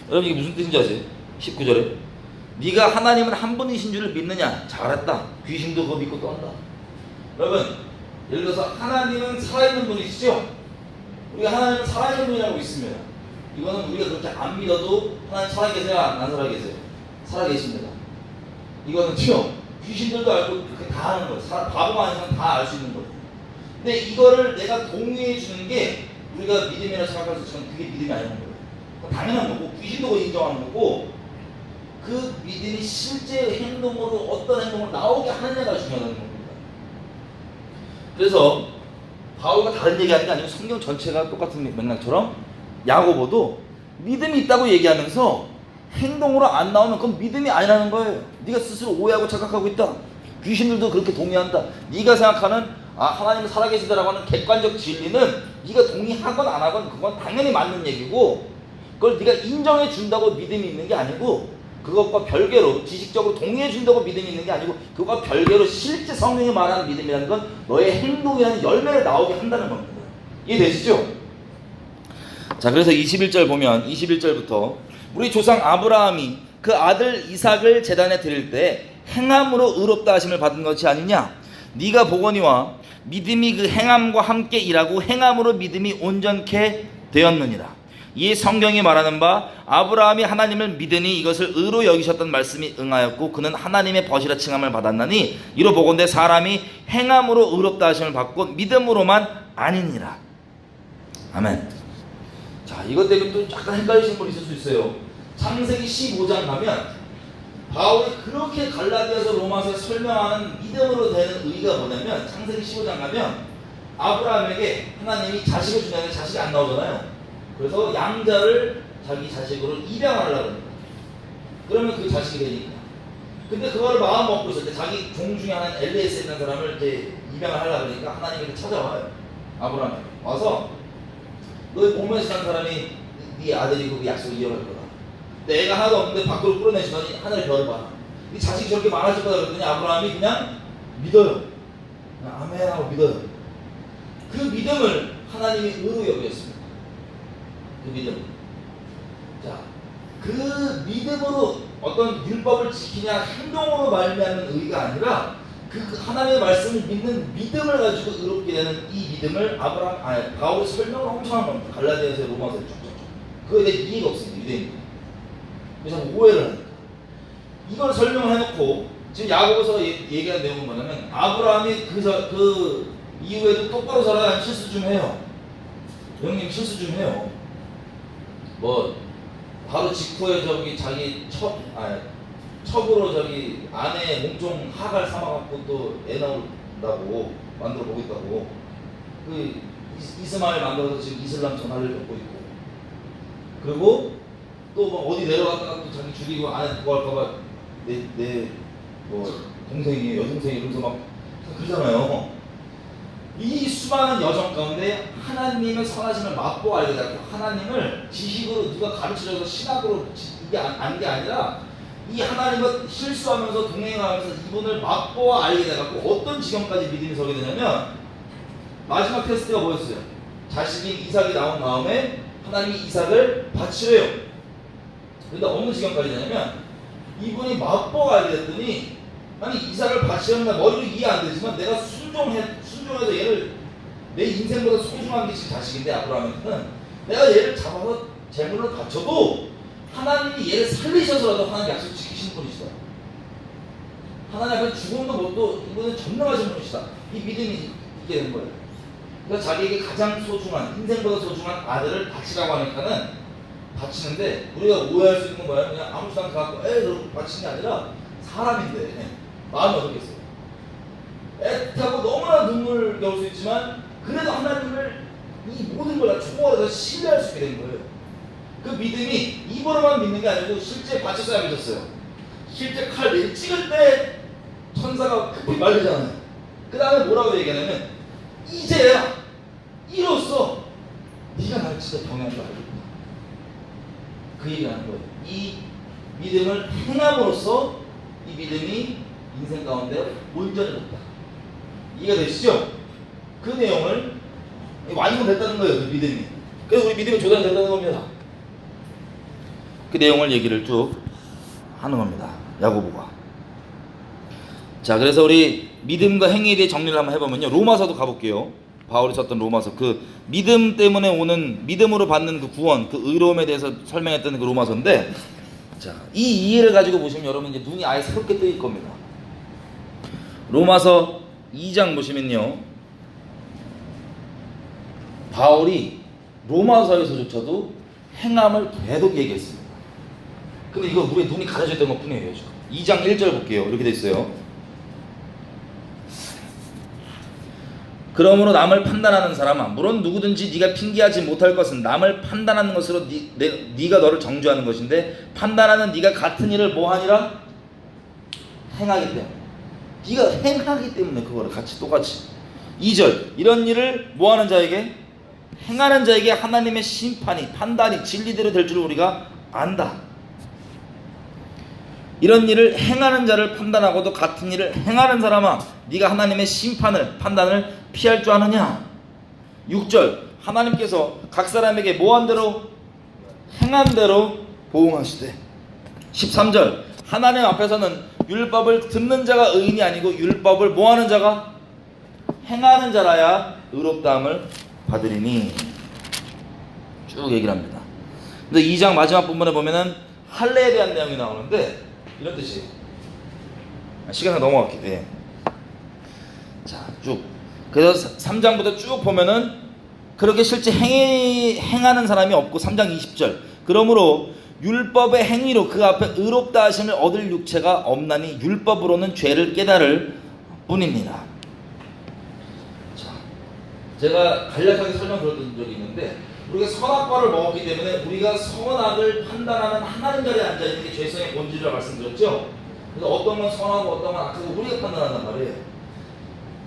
여러분 이게 무슨 뜻인지 아세요? 19절에 네가 하나님은 한 분이신 줄을 믿느냐? 잘했다. 귀신도 그거 믿고 떤다. 여러분 예를 들어서 하나님은 살아있는 분이시죠? 우리가 하나님은 살아있는 분이라고 믿습니다. 이거는 우리가 그렇게 안 믿어도 하나님 살아계세요? 안 살아계세요? 살아계십니다. 이거는 귀신들도 알고 그렇게 다 하는 거예요. 바보가 아닌 사람 다 알 수 있는 거예요. 근데 이거를 내가 동의해 주는 게 우리가 믿음이라 생각할 수 있지만 그게 믿음이 아니라는 거예요. 당연한 거고 귀신도 인정하는 거고 그 믿음이 실제 행동으로 어떤 행동을 나오게 하느냐가 중요하다는 겁니다. 그래서 바울과 다른 얘기하는 게 아니고 성경 전체가 똑같은 맥락처럼 야고보도 믿음이 있다고 얘기하면서 행동으로 안 나오면 그건 믿음이 아니라는 거예요. 네가 스스로 오해하고 착각하고 있다. 귀신들도 그렇게 동의한다. 네가 생각하는 하나님은 살아계시다라고 하는 객관적 진리는 네가 동의하건 안 하건 그건 당연히 맞는 얘기고 그걸 네가 인정해 준다고 믿음이 있는 게 아니고 그것과 별개로 지식적으로 동의해 준다고 믿음이 있는 게 아니고 그것과 별개로 실제 성령이 말하는 믿음이라는 건 너의 행동이라는 열매를 나오게 한다는 겁니다. 이해되시죠? 자, 그래서 21절 보면 21절부터 우리 조상 아브라함이 그 아들 이삭을 제단에 드릴 때 행함으로 의롭다 하심을 받은 것이 아니냐? 네가 보거니와 믿음이 그 행함과 함께 일하고 행함으로 믿음이 온전케 되었느니라. 이 성경이 말하는 바 아브라함이 하나님을 믿으니 이것을 의로 여기셨던 말씀이 응하였고 그는 하나님의 벗이라 칭함을 받았나니 이로 보건대 사람이 행함으로 의롭다 하심을 받고 믿음으로만 아니니라. 아멘. 자, 이것 때문에 또 약간 헷갈리시는 분 있을 수 있어요. 창세기 15장 가면 바울이 그렇게 갈라디아서 로마서에 설명하는 믿음으로 되는 의의가 뭐냐면 창세기 15장 가면 아브라함에게 하나님이 자식을 주냐면 자식이 안 나오잖아요. 그래서 양자를 자기 자식으로 입양하려고 합니다. 그러면 그 자식이 되니까. 근데 그거를 마음 먹고 있을 때 자기 종 중에 하나인 엘리에스 있는 사람을 이제 입양을 하려고 하니까 하나님이 찾아와요. 아브라함에 와서 너희 몸에서 산 사람이 네 아들이고 그 약속을 이어갈 거다. 근데 애가 하나도 없는데 밖으로 끌어내시더니 하늘의 별을 봐. 이 자식이 저렇게 많아질 거다 그랬더니 아브라함이 그냥 믿어요. 그냥 아멘 하고 믿어요. 그 믿음을 하나님이 의로 여겼습니다. 그 믿음. 자, 그 믿음으로 어떤 율법을 지키냐 행동으로 말미암는 의의가 아니라 그 하나님의 말씀을 믿는 믿음을 가지고 의롭게 되는 이 믿음을 바울이 설명을 엄청 하는 겁니다. 갈라디아서 로마서에 쭉쭉쭉. 그거에 대해 이해가 없습니다. 유대인들. 그래서 오해를 하니까. 이걸 설명을 해놓고 지금 야고보서 얘기한 내용은 뭐냐면 아브라함이 그 이후에도 똑바로 살아야 실수 좀 해요. 형님 실수 좀 해요. 뭐 바로 직후에 자기 첩으로 아내 몸종 하갈 삼아갖고 또 애 낳는다고 만들어 보겠다고 그 이스마엘 만들어서 지금 이슬람 전화를 겪고 있고, 그리고 또 뭐 어디 내려갔다가 또 자기 죽이고 아내 구할까봐 내 동생이 여동생이 이러면서 막 그러잖아요. 이 수많은 여정 가운데 하나님의 선하심을 맛보고 알게 되고, 하나님을 지식으로 누가 가르쳐줘서 신학으로 이게 아는 게 아니라 이 하나님과 실수하면서 동행하면서 이분을 맛보고 알게 돼갖고 어떤 지경까지 믿음이 서게 되냐면, 마지막 테스트가 뭐였어요? 자식인 이삭이 나온 다음에 하나님이 이삭을 바치래요. 근데 어느 지경까지 되냐면 이분이 맛보고 알게 됐더니, 아니 이삭을 바치려면 나 머리로 이해 안 되지만 내가 순종해서 얘를 내 인생보다 소중한 게 지금 자식인데 아브라함한테는 내가 얘를 잡아서 제물로 바쳐도 하나님이 얘를 살리셔서라도 하나님 약속 지키시는 분이시다. 하나님 앞에 죽음도 못도 이분은 전능하신 분이시다. 이 믿음이 있게 되는 거예요. 그래서 자기에게 가장 소중한, 인생보다 소중한 아들을 바치라고 하니까는 바치는데, 우리가 오해할 수 있는 건 뭐야? 그냥 아무 수단 갖고 애를 바치는 게 아니라 사람인데 마음이 어떻겠어요? 애타고 너무나 눈물겨울 수 있지만 그래도 하나님을 이 모든 걸 다 초월해서 신뢰할 수 있게 된 거예요. 그 믿음이 입으로만 믿는 게 아니고 실제 바쳐서야 믿었어요. 실제 칼 찍을 때 천사가 급히 말리잖아요. 그 다음에 뭐라고 얘기하냐면, 이제야 이로써 네가 날 진짜 경외한 줄 알겠구나. 그 얘기하는 거예요. 이 믿음을 행함으로써 이 믿음이 인생 가운데 온전히 높다. 이해가 되시죠? 그 내용을 완성됐다는 거예요. 그 믿음이. 그래서 우리 믿음이 조달됐다는 겁니다. 그 내용을 얘기를 쭉 하는 겁니다. 야고보가. 자, 그래서 우리 믿음과 행위에 대해 정리를 한번 해보면요, 로마서도 가볼게요. 바울이 썼던 로마서, 그 믿음 때문에 오는, 믿음으로 받는 그 구원, 그 의로움에 대해서 설명했던 그 로마서인데, 자, 이 이해를 가지고 보시면 여러분 이제 눈이 아예 새롭게 뜨일 겁니다. 로마서 2장 보시면요, 바울이 로마서에서조차도 행함을 계속 얘기했습니다. 근데 이거 우리 눈이 가려졌던 것 뿐이에요. 지금 2장 1절 볼게요. 이렇게 돼 있어요. 그러므로 남을 판단하는 사람아, 물론 누구든지 네가 핑계하지 못할 것은 남을 판단하는 것으로 네가 너를 정죄하는 것인데, 판단하는 네가 같은 일을 뭐하니라? 행하기 때문에. 네가 행하기 때문에 그거를 똑같이. 2절, 이런 일을 뭐하는 자에게? 행하는 자에게 하나님의 심판이, 판단이 진리대로 될 줄 우리가 안다. 이런 일을 행하는 자를 판단하고도 같은 일을 행하는 사람아, 네가 하나님의 심판을, 판단을 피할 줄 아느냐? 6절, 하나님께서 각 사람에게 뭐한 대로? 행한 대로 보응하시되. 13절, 하나님 앞에서는 율법을 듣는 자가 의인이 아니고 율법을 뭐하는 자가? 행하는 자라야 의롭다함을 받으리니. 쭉 얘기를 합니다. 근데 2장 마지막 부분에 보면은 할례에 대한 내용이 나오는데 이런 뜻이에요. 시간이 넘어갔기 때문에. 자, 쭉. 그래서 3장부터 쭉 보면은 그렇게 실제 행하는 사람이 없고, 3장 20절, 그러므로 율법의 행위로 그 앞에 의롭다 하심을 얻을 육체가 없나니 율법으로는 죄를 깨달을 뿐입니다. 자, 제가 간략하게 설명드렸던 적이 있는데, 우리가 선악과를 먹었기 때문에 우리가 선악을 판단하는 하나님 자리에 앉아있는 게 죄성의 본질이라고 말씀드렸죠. 그래서 어떤 건 선하고 어떤 건 악하고 우리가 판단한단 말이에요.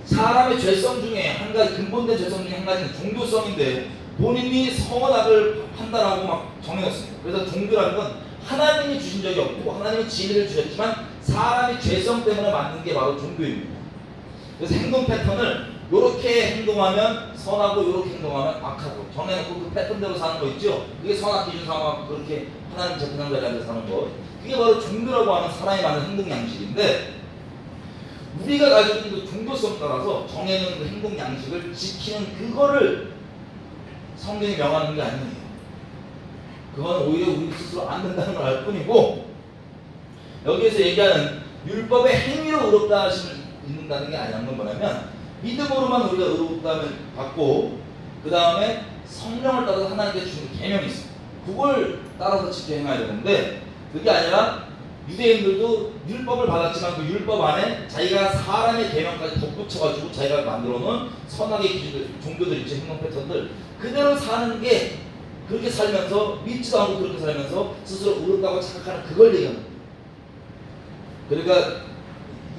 사람의 죄성 중에 한 가지, 근본된 죄성 중에 한 가지는 종교성인데, 본인이 선악을 판단하고 막 정해놨습니다. 그래서 종교라는 건 하나님이 주신 적이 없고 하나님이 진리를 주셨지만 사람이 죄성 때문에 만든 게 바로 종교입니다. 그래서 행동 패턴을 요렇게 행동하면 선하고 요렇게 행동하면 악하고 정해놓고 그 패턴대로 사는 거 있죠. 그게 선악 기준 삼아 그렇게 하나님 재판장 자리에 앉아서 사는 거, 그게 바로 종교라고 하는 사람이 만든 행동 양식인데, 우리가 가지고 있는 그 종교성 따라서 정해놓은 그 행동 양식을 지키는 그거를 성경이 명하는 게 아니에요. 그건 오히려 우리 스스로 안 된다는 걸 알 뿐이고, 여기에서 얘기하는 율법의 행위로 의롭다 하심을 입는다는 게 아니라는 건 뭐냐면, 믿음으로만 우리가 의롭다함을 받고 그 다음에 성령을 따라서 하나님께 주는 계명이 있어요. 그걸 따라서 지켜 행해야 되는데, 그게 아니라 유대인들도 율법을 받았지만 그 율법 안에 자기가 사람의 계명까지 덧붙여가지고 자기가 만들어 놓은 선악의 기준들, 종교들 있죠, 행동 패턴들 그대로 사는 게, 그렇게 살면서 믿지도 않고 그렇게 살면서 스스로 의롭다고 착각하는 그걸 얘기하는 거예요. 그러니까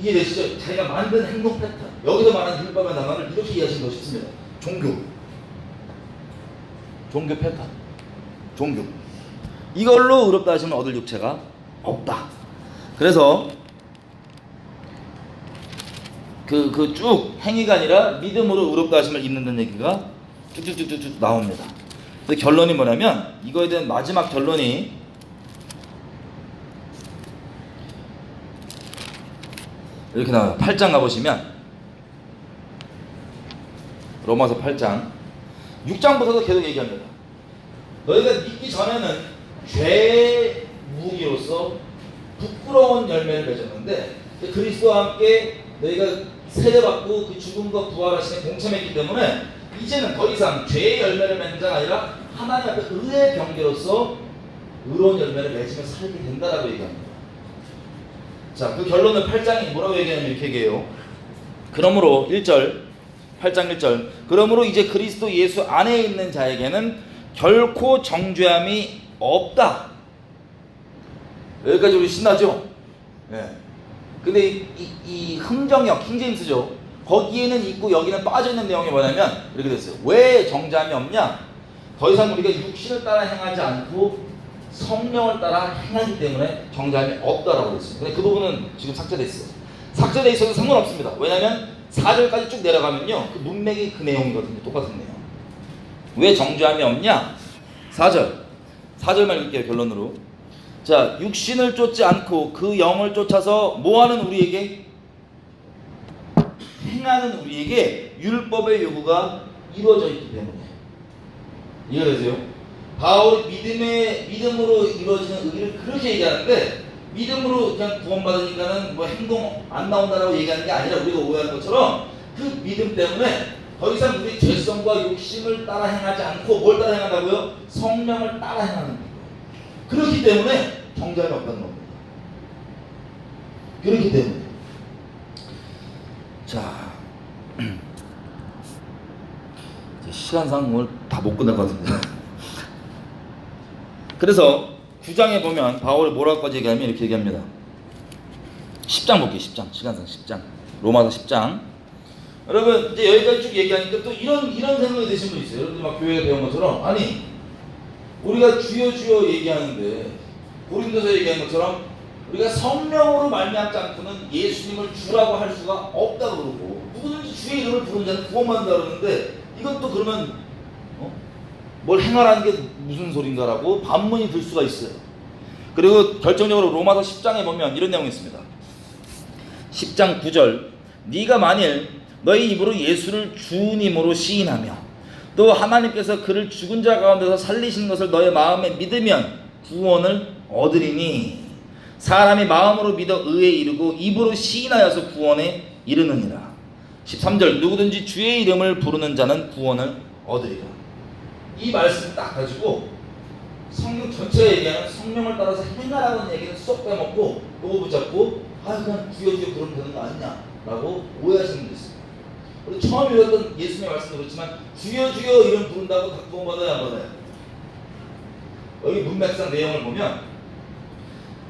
이해되시죠? 자기가 만든 행동 패턴, 여기서 말하는 율법의 단어를 이렇게 이해하시는 거 쉽습니다. 종교 패턴, 종교, 이걸로 의롭다 하시면 얻을 육체가 없다. 그래서 그 쭉 행위가 아니라 믿음으로 의롭다 하심을 입는다는 얘기가 쭉쭉쭉쭉 나옵니다. 근데 결론이 뭐냐면, 이거에 대한 마지막 결론이 이렇게 나와요. 8장 가보시면, 로마서 8장 6장부터도 계속 얘기합니다. 너희가 믿기 전에는 죄의 무기로서 부끄러운 열매를 맺었는데, 그리스도와 함께 너희가 세례받고 그 죽음과 부활하심에 동참했기 때문에 이제는 더 이상 죄의 열매를 맺는 자가 아니라 하나님 앞에 의의 병기로서 의로운 열매를 맺으며 살게 된다라고 얘기합니다. 자, 그 결론은 8장이 뭐라고 얘기하냐면 이렇게 얘기해요. 그러므로 1절, 8장 1절, 그러므로 이제 그리스도 예수 안에 있는 자에게는 결코 정죄함이 없다. 여기까지 우리 신나죠? 예. 근데 이 흥정역, 킹제임스죠. 거기에는 있고 여기는 빠져있는 내용이 뭐냐면 이렇게 됐어요. 왜 정죄함이 없냐? 더 이상 우리가 육신을 따라 행하지 않고 성령을 따라 행하기 때문에 정죄함이 없다라고 됐어요. 근데 그 부분은 지금 삭제돼 있어요. 삭제돼 있어도 상관없습니다. 왜냐하면 4절까지 쭉 내려가면요, 그 문맥이 그 내용이거든요. 똑같은 내용. 왜 정죄함이 없냐? 4절만 읽을게요. 결론으로. 자, 육신을 쫓지 않고 그 영을 쫓아서 뭐하는 우리에게? 행하는 우리에게 율법의 요구가 이루어져 있기 때문에. 이해되세요? 바울이 믿음으로 이루어지는 의를 그렇게 얘기하는데, 믿음으로 그냥 구원받으니까는 뭐 행동 안 나온다라고 얘기하는 게 아니라, 우리가 오해하는 것처럼 그 믿음 때문에 더 이상 우리 죄성과 욕심을 따라 행하지 않고 뭘 따라 행한다고요? 성령을 따라 행하는 거예요. 그렇기 때문에 정죄함이 없다는 겁니다. 그렇기 때문에. 자, 시간상 오늘 다 못 끝날 것 같은데. 그래서 9장에 보면 바울이 뭐라고까지 얘기하면 이렇게 얘기합니다. 10장 볼게요. 10장. 시간상 10장. 로마서 10장. 여러분, 이제 여기까지 쭉 얘기하니까 또 이런 생각이 드신 분 있어요. 여러분들 막 교회에 배운 것처럼, 아니, 우리가 주여 얘기하는데 고린도서 얘기하는 것처럼 우리가 성령으로 말미암지 않고는 예수님을 주라고 할 수가 없다고 그러고, 누구든지 주의 이름을 부르는 자는 구원받는다 그러는데, 이건 또 그러면 뭘 행하라는 게 무슨 소린가라고 반문이 들 수가 있어요. 그리고 결정적으로 로마서 10장에 보면 이런 내용이 있습니다. 10장 9절, 네가 만일 너희 입으로 예수를 주님으로 시인하며 또 하나님께서 그를 죽은 자 가운데서 살리신 것을 너의 마음에 믿으면 구원을 얻으리니, 사람이 마음으로 믿어 의에 이르고 입으로 시인하여서 구원에 이르느니라. 13절, 누구든지 주의 이름을 부르는 자는 구원을 얻으리라. 이 말씀 딱 가지고 성경 전체에 얘기하는 성령을 따라서 행하라는 얘기는 쏙 빼먹고 요거 붙잡고, 그냥 주여 그러면 되는 거 아니냐 라고 오해하시는 분도 있습니다. 우리 처음 읽었던 예수님의 말씀도 그렇지만 주여 이름 부른다고 다 구원받아야 안 받아요? 여기 문맥상 내용을 보면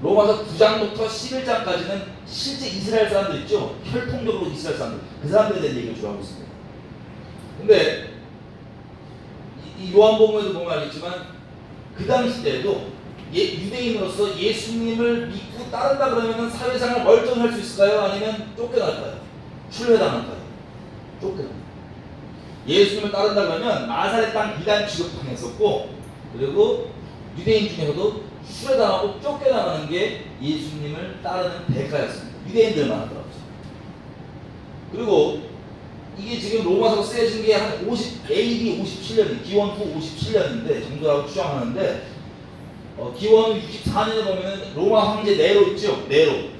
로마서 9장부터 11장까지는 실제 이스라엘 사람들 있죠? 혈통적으로 이스라엘 사람들, 그 사람들에 대한 얘기를 주로 하고 있습니다. 근데 이 요한복음에도 보면 알겠지만 그 당시 때에도 유대인으로서 예수님을 믿고 따른다 그러면 사회생활 멀쩡히 할 수 있을까요? 아니면 쫓겨날까요? 출회당할까요? 쫓겨납니다. 예수님을 따른다 그러면 나사렛 땅 이단 취급당했었고, 그리고 유대인 중에서도 출회당하고 쫓겨나가는 게 예수님을 따르는 대가였습니다. 유대인들만 하더라고요. 그리고 이게 지금 로마서가 쓰여진 게 한 50 AD 57년, 기원 후 57년인데 정도라고 추정하는데 기원 64년에 보면은 로마 황제 네로 있죠? 네로.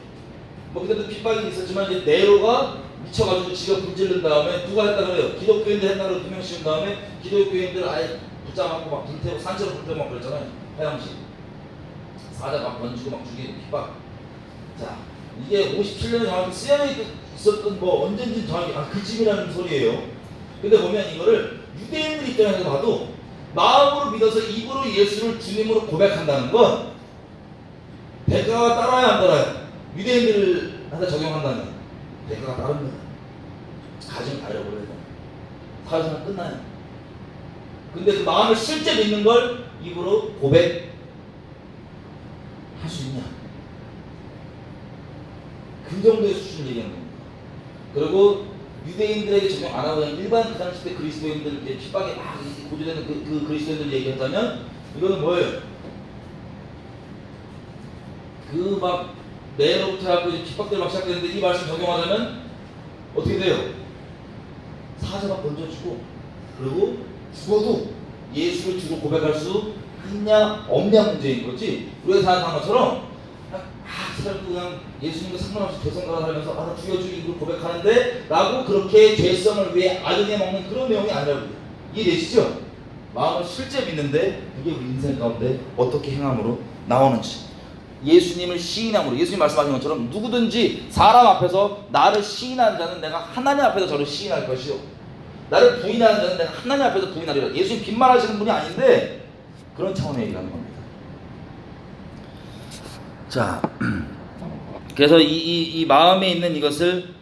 뭐 그때도 핍박이 있었지만 이제 네로가 미쳐가지고 지가 불질른 다음에 누가 했다 그래요? 기독교인들 했다 그러고 2명 씌운 다음에 기독교인들 아예 붙잡아갖고 막 불태우고 산채로 불태우고 막 그랬잖아요. 하양식 사자 막 던지고 막 죽이고 핍박. 자, 이게 57년에 정확히 쓰여져 있었던 뭐 언젠지 정확히 그쯤이라는 소리예요. 근데 보면 이거를 유대인들 입장에서 봐도 마음으로 믿어서 입으로 예수를 주님으로 고백한다는 건 대가가 따라야 안 따라요? 유대인들한테 적용한다면 대가가 따릅니다. 가정 다 잃어버려요. 사회생활 끝나요. 근데 그 마음을 실제 믿는 걸 입으로 고백할 수 있냐? 그 정도의 수준을 얘기하는 겁니다. 그리고 유대인들에게 적용 안 하고 그냥 일반 그 당시 때 그리스도인들 이제 핍박에 막 고조되는 그 그리스도인들 얘기한다면 이거는 뭐예요? 그 막 내로부터 하고 핍박들 막 시작되는데 이 말씀 적용하자면 어떻게 돼요? 사자가 던져주고 그리고 죽어도 예수를 주로 고백할 수 있냐 없냐 문제인 거지. 우리가 생각한 것처럼 사람도 그냥 예수님과 상관없이 죄성가를 하면서 나 죽여주기 고백하는데 라고 그렇게 죄성을 위해 아등에 먹는 그런 내용이 아니라고 이해되시죠? 마음을 실제 믿는데 그게 우리 인생 가운데 어떻게 행함으로 나오는지 예수님을 시인함으로 예수님 말씀하신 것처럼 누구든지 사람 앞에서 나를 시인하는 자는 내가 하나님 앞에서 저를 시인할 것이요 나를 부인하는 자는 내가 하나님 앞에서 부인하리라. 예수님 빈말하시는 분이 아닌데 그런 차원의 얘기를 하는 겁니다. 자, 그래서 이 마음에 있는 이것을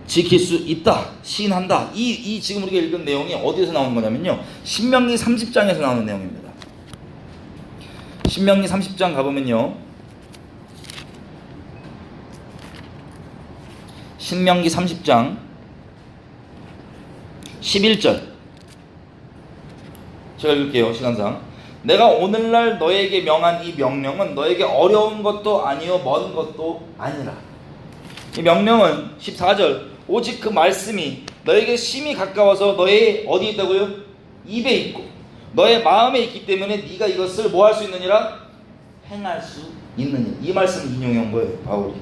지킬 수 있다, 시인한다. 이 지금 우리가 읽은 내용이 어디에서 나오는 거냐면요, 신명기 30장에서 나오는 내용입니다. 신명기 30장 가보면요, 신명기 30장 11절 제가 읽을게요, 시간상. 내가 오늘날 너에게 명한 이 명령은 너에게 어려운 것도 아니요 먼 것도 아니라. 이 명령은 14절 오직 그 말씀이 너에게 심히 가까워서 너의 어디 있다고요? 입에 있고 너의 마음에 있기 때문에 네가 이것을 뭐 할 수 있느니라? 행할 수 있느니라. 이 말씀을 인용한 거예요, 바울이.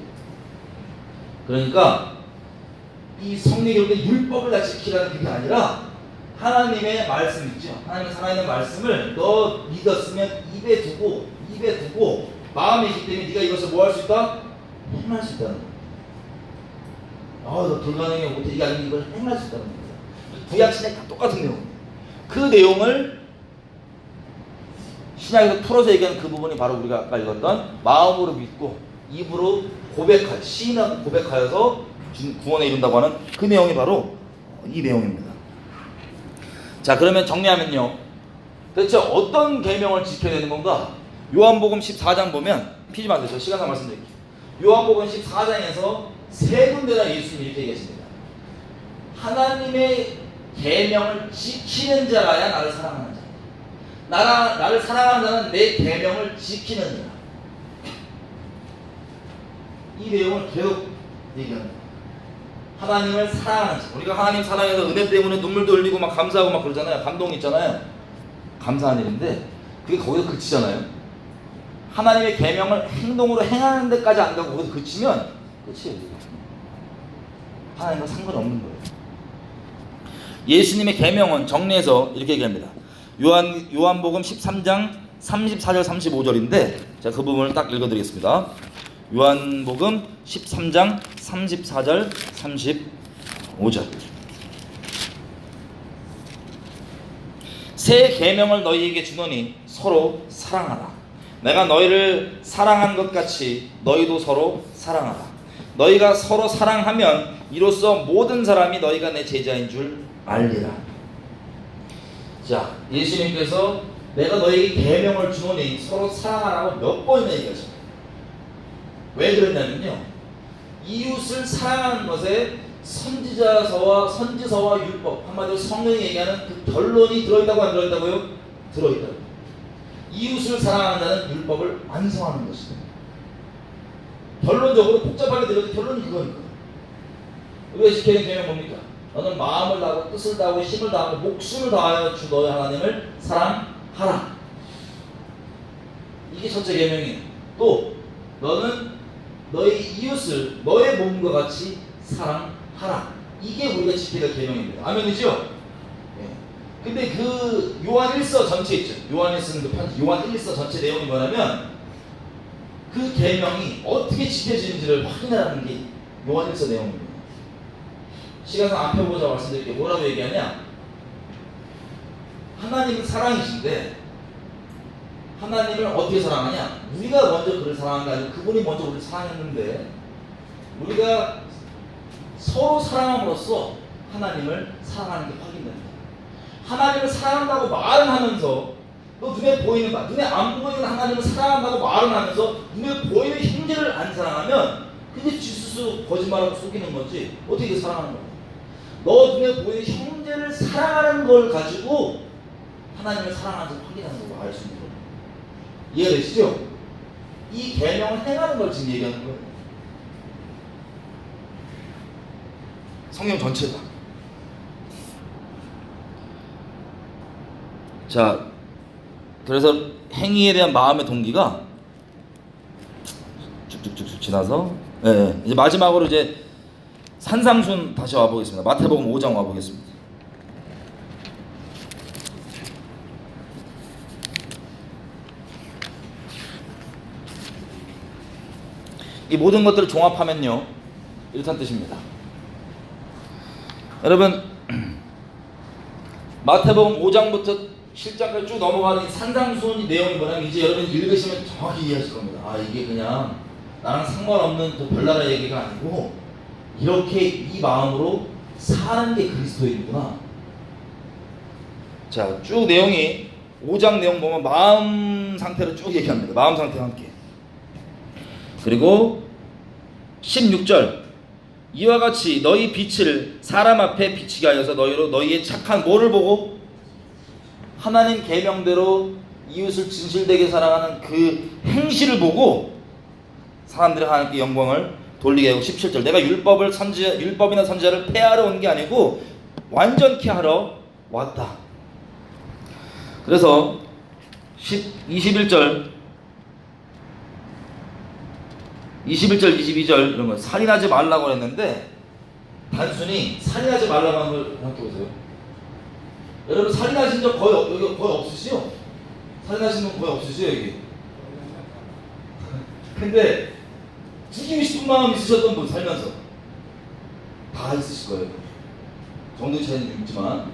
그러니까 이 성경의 율법을 다 지키라는 그게 아니라 하나님의 말씀 있죠. 하나님의 살아있는 말씀을 너 믿었으면 입에 두고 마음에 있기 때문에 네가 이것을 뭐 할 수 있다? 행할 수 있다는 거야. 너 불가능해 못해 이게 아니면 이걸 행할 수 있다는 거야. 구약 신약 다 똑같은 내용. 그 내용을 신약에서 풀어서 얘기하는 그 부분이 바로 우리가 아까 읽었던 마음으로 믿고 입으로 고백하여 시인하고 고백하여서 구원에 이룬다고 하는 그 내용이 바로 이 내용입니다. 자, 그러면 정리하면요, 대체 어떤 계명을 지켜야 되는 건가? 요한복음 14장 보면 피지 마세요. 저 시간상 말씀드릴게요. 요한복음 14장에서 세 군데나 예수님이 이렇게 얘기하십니다. 하나님의 계명을 지키는 자라야 나를 사랑하는 자. 나를 사랑하는 자는 내 계명을 지키는 자. 이 내용을 계속 얘기합니다. 하나님을 사랑하는 자. 우리가 하나님 사랑해서 은혜 때문에 눈물도 흘리고 막 감사하고 막 그러잖아요. 감동 있잖아요. 감사한 일인데 그게 거기서 그치잖아요. 하나님의 계명을 행동으로 행하는 데까지 안 가고 거기서 그치면 끝이에요. 하나님과 상관이 없는 거예요. 예수님의 계명은 정리해서 이렇게 얘기합니다. 요한복음 13장 34절 35절인데 제가 그 부분을 딱 읽어드리겠습니다. 요한복음 13장 34절 35절. 새 계명을 너희에게 주노니 서로 사랑하라. 내가 너희를 사랑한 것 같이 너희도 서로 사랑하라. 너희가 서로 사랑하면 이로써 모든 사람이 너희가 내 제자인 줄 알리라. 자, 예수님께서 내가 너희에게 계명을 주노니 서로 사랑하라고 몇 번이나 얘기하십니다. 왜 그랬냐면요, 이웃을 사랑하는 것에 선지서와 율법, 한마디로 성령이 얘기하는 그 결론이 들어있다고 안 들어있다고요? 들어있다고. 이웃을 사랑하는 자는 율법을 완성하는 것이다. 결론적으로 복잡하게 들어도 결론이 그거니까. 우리가 지켜야 되는 계명 뭡니까? 너는 마음을 다하고 뜻을 다하고 힘을 다하고 목숨을 다하여 주 너의 하나님을 사랑하라. 이게 첫째 계명이에요. 또 너는 너의 이웃을 너의 몸과 같이 사랑하라. 이게 우리가 지켜야 될 계명입니다. 아멘이죠? 예. 근데 그 요한 1서 전체 있죠. 요한이 쓰는 그 편지, 요한 1서 전체 내용이 뭐냐면 그 계명이 어떻게 지켜지는지를 확인하는 게 요한 1서 내용입니다. 시간상 앞에 보자 말씀드릴게요. 뭐라고 얘기하냐? 하나님은 사랑이신데 하나님을 어떻게 사랑하냐? 우리가 먼저 그를 사랑한 게 아니고 그분이 먼저 우리를 사랑했는데 우리가 서로 사랑함으로써 하나님을 사랑하는 게 확인됩니다. 하나님을 사랑한다고 말은 하면서 또 눈에 보이는 바, 눈에 안 보이는 하나님을 사랑한다고 말은 하면서 눈에 보이는 형제를 안 사랑하면 그게 지수수 거짓말하고 속이는 거지. 어떻게 사랑하는 거야? 너 눈에 보이는 형제를 사랑하는 걸 가지고 하나님을 사랑하는지 확인하는 걸 알 수 있는 거예요. 이해되시죠? 이 계명을 행하는 걸 지금 얘기하는 거예요. 성경 전체다. 자, 그래서 행위에 대한 마음의 동기가 쭉쭉쭉 지나서 이제 마지막으로 이제 산상순 다시 와보겠습니다. 마태복음 5장 와보겠습니다. 이 모든 것들을 종합하면요 이렇다는 뜻입니다. 여러분 마태복음 5장부터 7장까지 쭉 넘어가는 이 산상수훈 내용이 뭐냐면 이제 여러분이 읽으시면 정확히 이해하실 겁니다. 아 이게 그냥 나랑 상관없는 또 별나라 얘기가 아니고 이렇게 이 마음으로 사는 게 그리스도인이구나. 자, 쭉 내용이 5장 내용 보면 마음 상태를 쭉 얘기합니다. 마음 상태와 함께. 그리고 16절 이와 같이 너희 빛을 사람 앞에 비치게 하여서 너희로 너희의 착한 뭐를 보고 하나님 계명대로 이웃을 진실되게 사랑하는 그 행실을 보고 사람들이 하나님께 영광을 돌리게 하고 17절 내가 율법이나 선지자를 폐하러 온 게 아니고 완전케 하러 왔다. 그래서 21절 22절 이런 거 살인하지 말라고 했는데 단순히 살인하지 말라고 하는 걸 생각해보세요. 여러분 살인하신 적 거의 없으시죠? 살인하신 분 거의 없으시죠 여기? 근데 죽이고 싶은 마음 있으셨던 분 살면서 다 있으실 거예요. 정도 차이는 있지만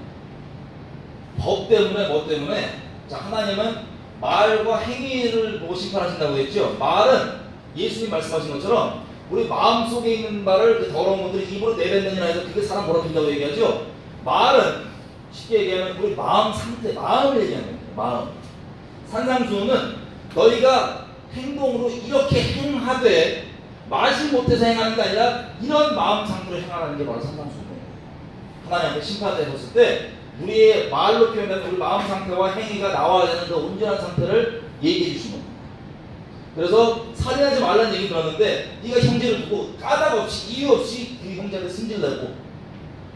법 때문에 뭐 때문에 자 하나님은 말과 행위를 보고 심판하신다고 했죠. 말은 예수님 말씀하신 것처럼 우리 마음속에 있는 말을 그 더러운 것들이 입으로 내뱉느니라 해서 그게 사람 벌어진다고 얘기하죠. 말은 쉽게 얘기하면 우리 마음 상태, 마음을 얘기하는 거예요. 마음. 산상수훈은 너희가 행동으로 이렇게 행하되 말씀 못해서 행하는 게 아니라 이런 마음 상태로 행하라는 게 바로 산상수훈이에요. 하나님 앞에 심판대에 섰을 때 우리의 말로 표현되는 우리 마음 상태와 행위가 나와야 되는 그 온전한 상태를 얘기해 주신 겁니다. 그래서 살인하지 말라는 얘기 들었는데 네가 형제를 두고 까닭 없이 이유 없이 그 형제한테 승질내고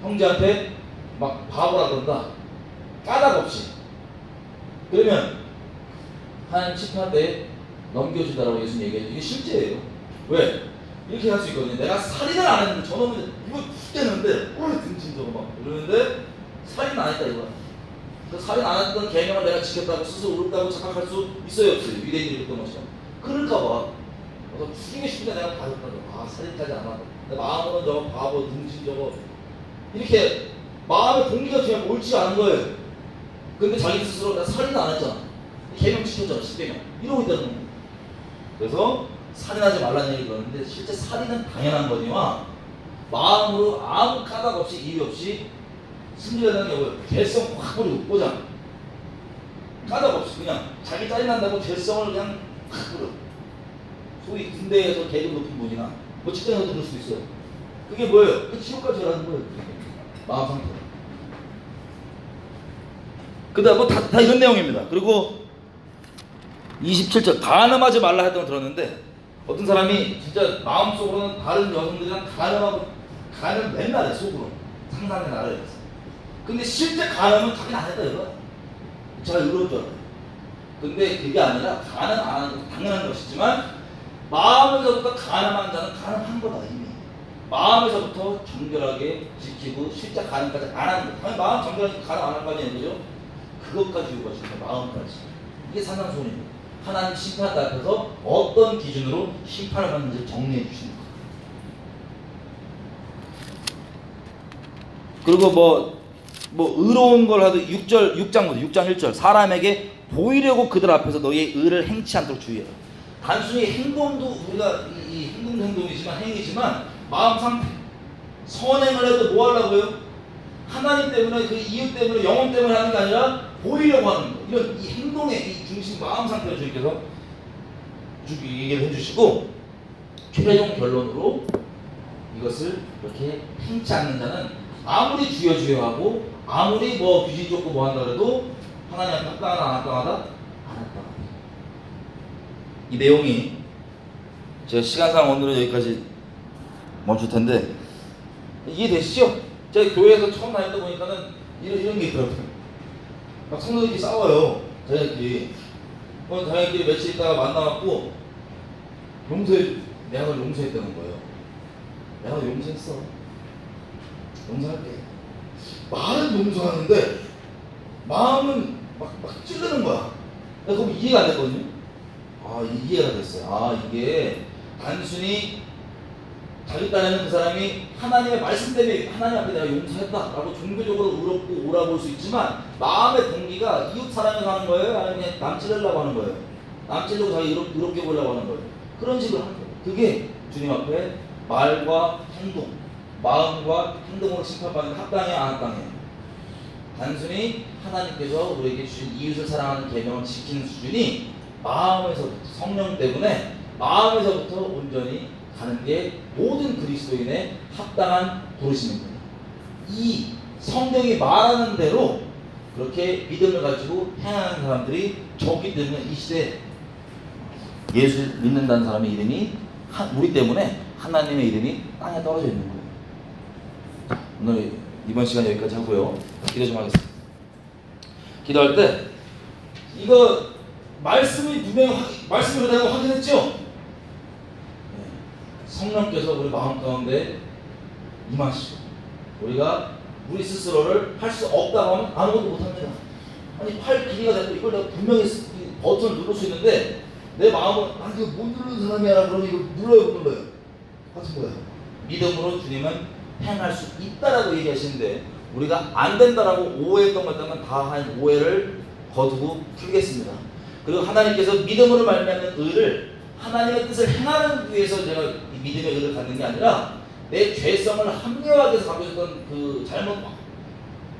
형제한테 막 바보라 그런다. 까닭 없이. 그러면 하나님 심판대에 넘겨준다라고 예수님 얘기해요. 이게 실제예요. 왜? 이렇게 할 수 있거든요. 내가 살인을 안 했는데 저놈은 이거 죽겠는데 등진 저거 막 이러는데 살인 안 했다 이거야. 그 살인 안 했던 계명을 내가 지켰다고 스스로 옳다고 착각할 수 있어요 없어요? 유대인들이 그랬던 것처럼. 그럴까봐 그래서 죽이고 싶은데 내가 받았다고 아 살인까지 안 하고 내 마음으로는 저거 바보 등진 저거 이렇게 마음의 동기가 그냥 옳지 않은 거예요. 근데 자기 스스로 나 살인 안 했잖아. 계명 지켰잖아 10계명 이러고 있다는 거예요. 그래서 살인하지 말라는 얘기 그러는데 실제 살인은 당연한 거니와 마음으로 아무 까닭 없이 이유 없이 승리하는 게 뭐예요? 죄성 확 버리고 꽂아 까닭 없이 그냥 자기 짜증난다고 죄성을 그냥 확 버려. 소위 군대에서 계급 높은 분이나 뭐 직장에서도 그럴 수도 있어요. 그게 뭐예요? 그 지옥까지 가는 거예요. 마음 상태. 그 다음 뭐 다 이런 내용입니다. 그리고 27절 간음하지 말라 했던 거 들었는데 어떤 사람이 진짜 마음속으로는 다른 여성들이랑 간을 맨날 해, 속으로. 상상의 나라에서. 근데 실제 간음은 자기는 안 했다 이거야. 제가 이런 줄 알아요. 근데 그게 아니라 간은 안 하는 건 당연한 것이지만 마음에서부터 간음한 자는 간음한 거다 이미. 마음에서부터 정결하게 지키고 실제 간음까지 안 하는 거. 당연히 마음 정결하게 간음 안 할 거 아니에요, 그죠? 그것까지 요구하시는 거예요, 마음까지. 이게 산상수훈입니다. 하나님 심판대 앞에서 어떤 기준으로 심판을 받는지 정리해 주시는 거예요. 그리고 뭐 의로운 걸 하도 6장 1절 사람에게 보이려고 그들 앞에서 너희의 의를 행치 않도록 주의해라. 단순히 행동도 우리가 이 행동도 행동이지만 행위지만 마음 상태 선행을 해도 뭐 하려고요? 하나님 때문에 그 이유 때문에 영혼 때문에 하는 게 아니라 보이려고 하는 거. 이런 이 행동의 이 중심 마음 상태를 주님께서 얘기를 해주시고 최종 결론으로 이것을 이렇게 행치 않는 자는 아무리 주여 하고 아무리 뭐 귀신 쫓고 뭐 한다 그래도 하나님 합당하다 안 합당하다? 안 합당하다. 이 내용이 제가 시간상 오늘은 여기까지 멈출 텐데 이해되시죠? 제가 교회에서 처음 다니다 보니까는 이런 게 있더라고요. 막 성도들끼리 싸워요. 자기들끼리. 자기들끼리 며칠 있다가 만나갖고 내가 널 용서했다는 거예요. 내가 널 용서했어. 용서할게. 말은 용서하는데 마음은 막 찌르는 거야. 내가 그거 이해가 안 됐거든요. 이해가 됐어요. 이게 단순히 자기 딴에는 그 사람이 하나님의 말씀 때문에 하나님 앞에 내가 용서했다라고 종교적으로 의롭고 옳아볼 수 있지만 마음의 동기가 이웃 사랑을 하는 거예요? 아니면 그냥 남 찌르려고 하는 거예요? 남 찌르고 자기 의롭게 보려고 하는 거예요? 그런 식으로 하는 거예요. 그게 주님 앞에 말과 행동, 마음과 행동으로 심판받는 합당해요? 안 합당해요? 단순히 하나님께서 우리에게 주신 이웃을 사랑하는 계명을 지키는 수준이 마음에서부터 성령 때문에 마음에서부터 온전히 가는 게 모든 그리스도인의 합당한 부르심입니다. 이 성경이 말하는 대로 그렇게 믿음을 가지고 행하는 사람들이 적기 때문에 이 시대에 예수 믿는다는 사람의 이름이 우리 때문에 하나님의 이름이 땅에 떨어져 있는 거예요. 오늘 이번 시간 여기까지 하고요. 기도 좀 하겠습니다. 기도할 때 이거 말씀이 분명히 말씀이 그대로 확인했죠? 성령께서 우리 마음 가운데 임하시고 우리가 우리 스스로를 할 수 없다고 하면 아무것도 못합니다. 아니 팔 길이가 됐고 이걸 내가 분명히 버튼을 누를 수 있는데 내 마음은 이거 못 누르는 사람이야 그러면 이거 눌러요 못 눌러요? 같은 거예요. 믿음으로 주님은 행할 수 있다라고 얘기하시는데 우리가 안 된다라고 오해했던 것 때문에 다 한 오해를 거두고 풀겠습니다. 그리고 하나님께서 믿음으로 말미암는 의를 하나님의 뜻을 행하는 위해서 제가 이 믿음의 의를 갖는 게 아니라 내 죄성을 합리화해서 갖고 있었던 그 잘못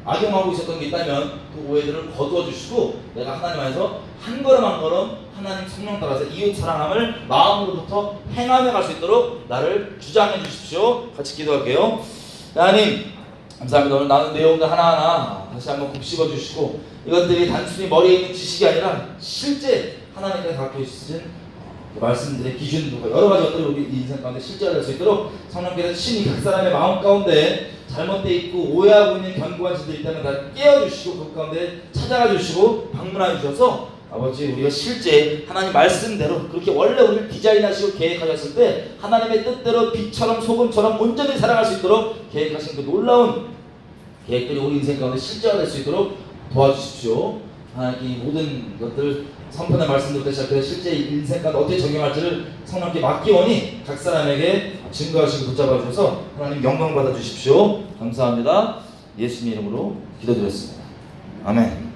악용하고 있었던 게 있다면 그 오해들을 거두어 주시고 내가 하나님 안에서 한 걸음 한 걸음 하나님 성령 따라서 이웃 사랑함을 마음으로부터 행하며 갈 수 있도록 나를 주장해 주십시오. 같이 기도할게요. 하나님 감사합니다. 오늘 나눈 내용들 하나하나 다시 한번 곱씹어 주시고 이것들이 단순히 머리에 있는 지식이 아니라 실제 하나님께서 갖고 있으신 말씀들의 기준과 여러 가지 것들이 우리 인생 가운데 실제화될 수 있도록 성령께서 친히 각 사람의 마음 가운데 잘못되어 있고 오해하고 있는 견고한 짓들이 있다면 다 깨워주시고 그 가운데 찾아가 주시고 방문해 주셔서 아버지 우리가 실제 하나님 말씀대로 그렇게 원래 우리를 디자인하시고 계획하셨을 때 하나님의 뜻대로 빛처럼 소금처럼 온전히 살아갈 수 있도록 계획하신 그 놀라운 계획들이 우리 인생 가운데 실제화될 수 있도록 도와주십시오. 하나님 이 모든 것들 선편의 말씀부터 시작해서 실제 인생 가운데 어떻게 적용할지를 성령께 맡기오니 각 사람에게 증거하시고 붙잡아 주셔서 하나님 영광 받아 주십시오. 감사합니다. 예수님 이름으로 기도드렸습니다. 아멘.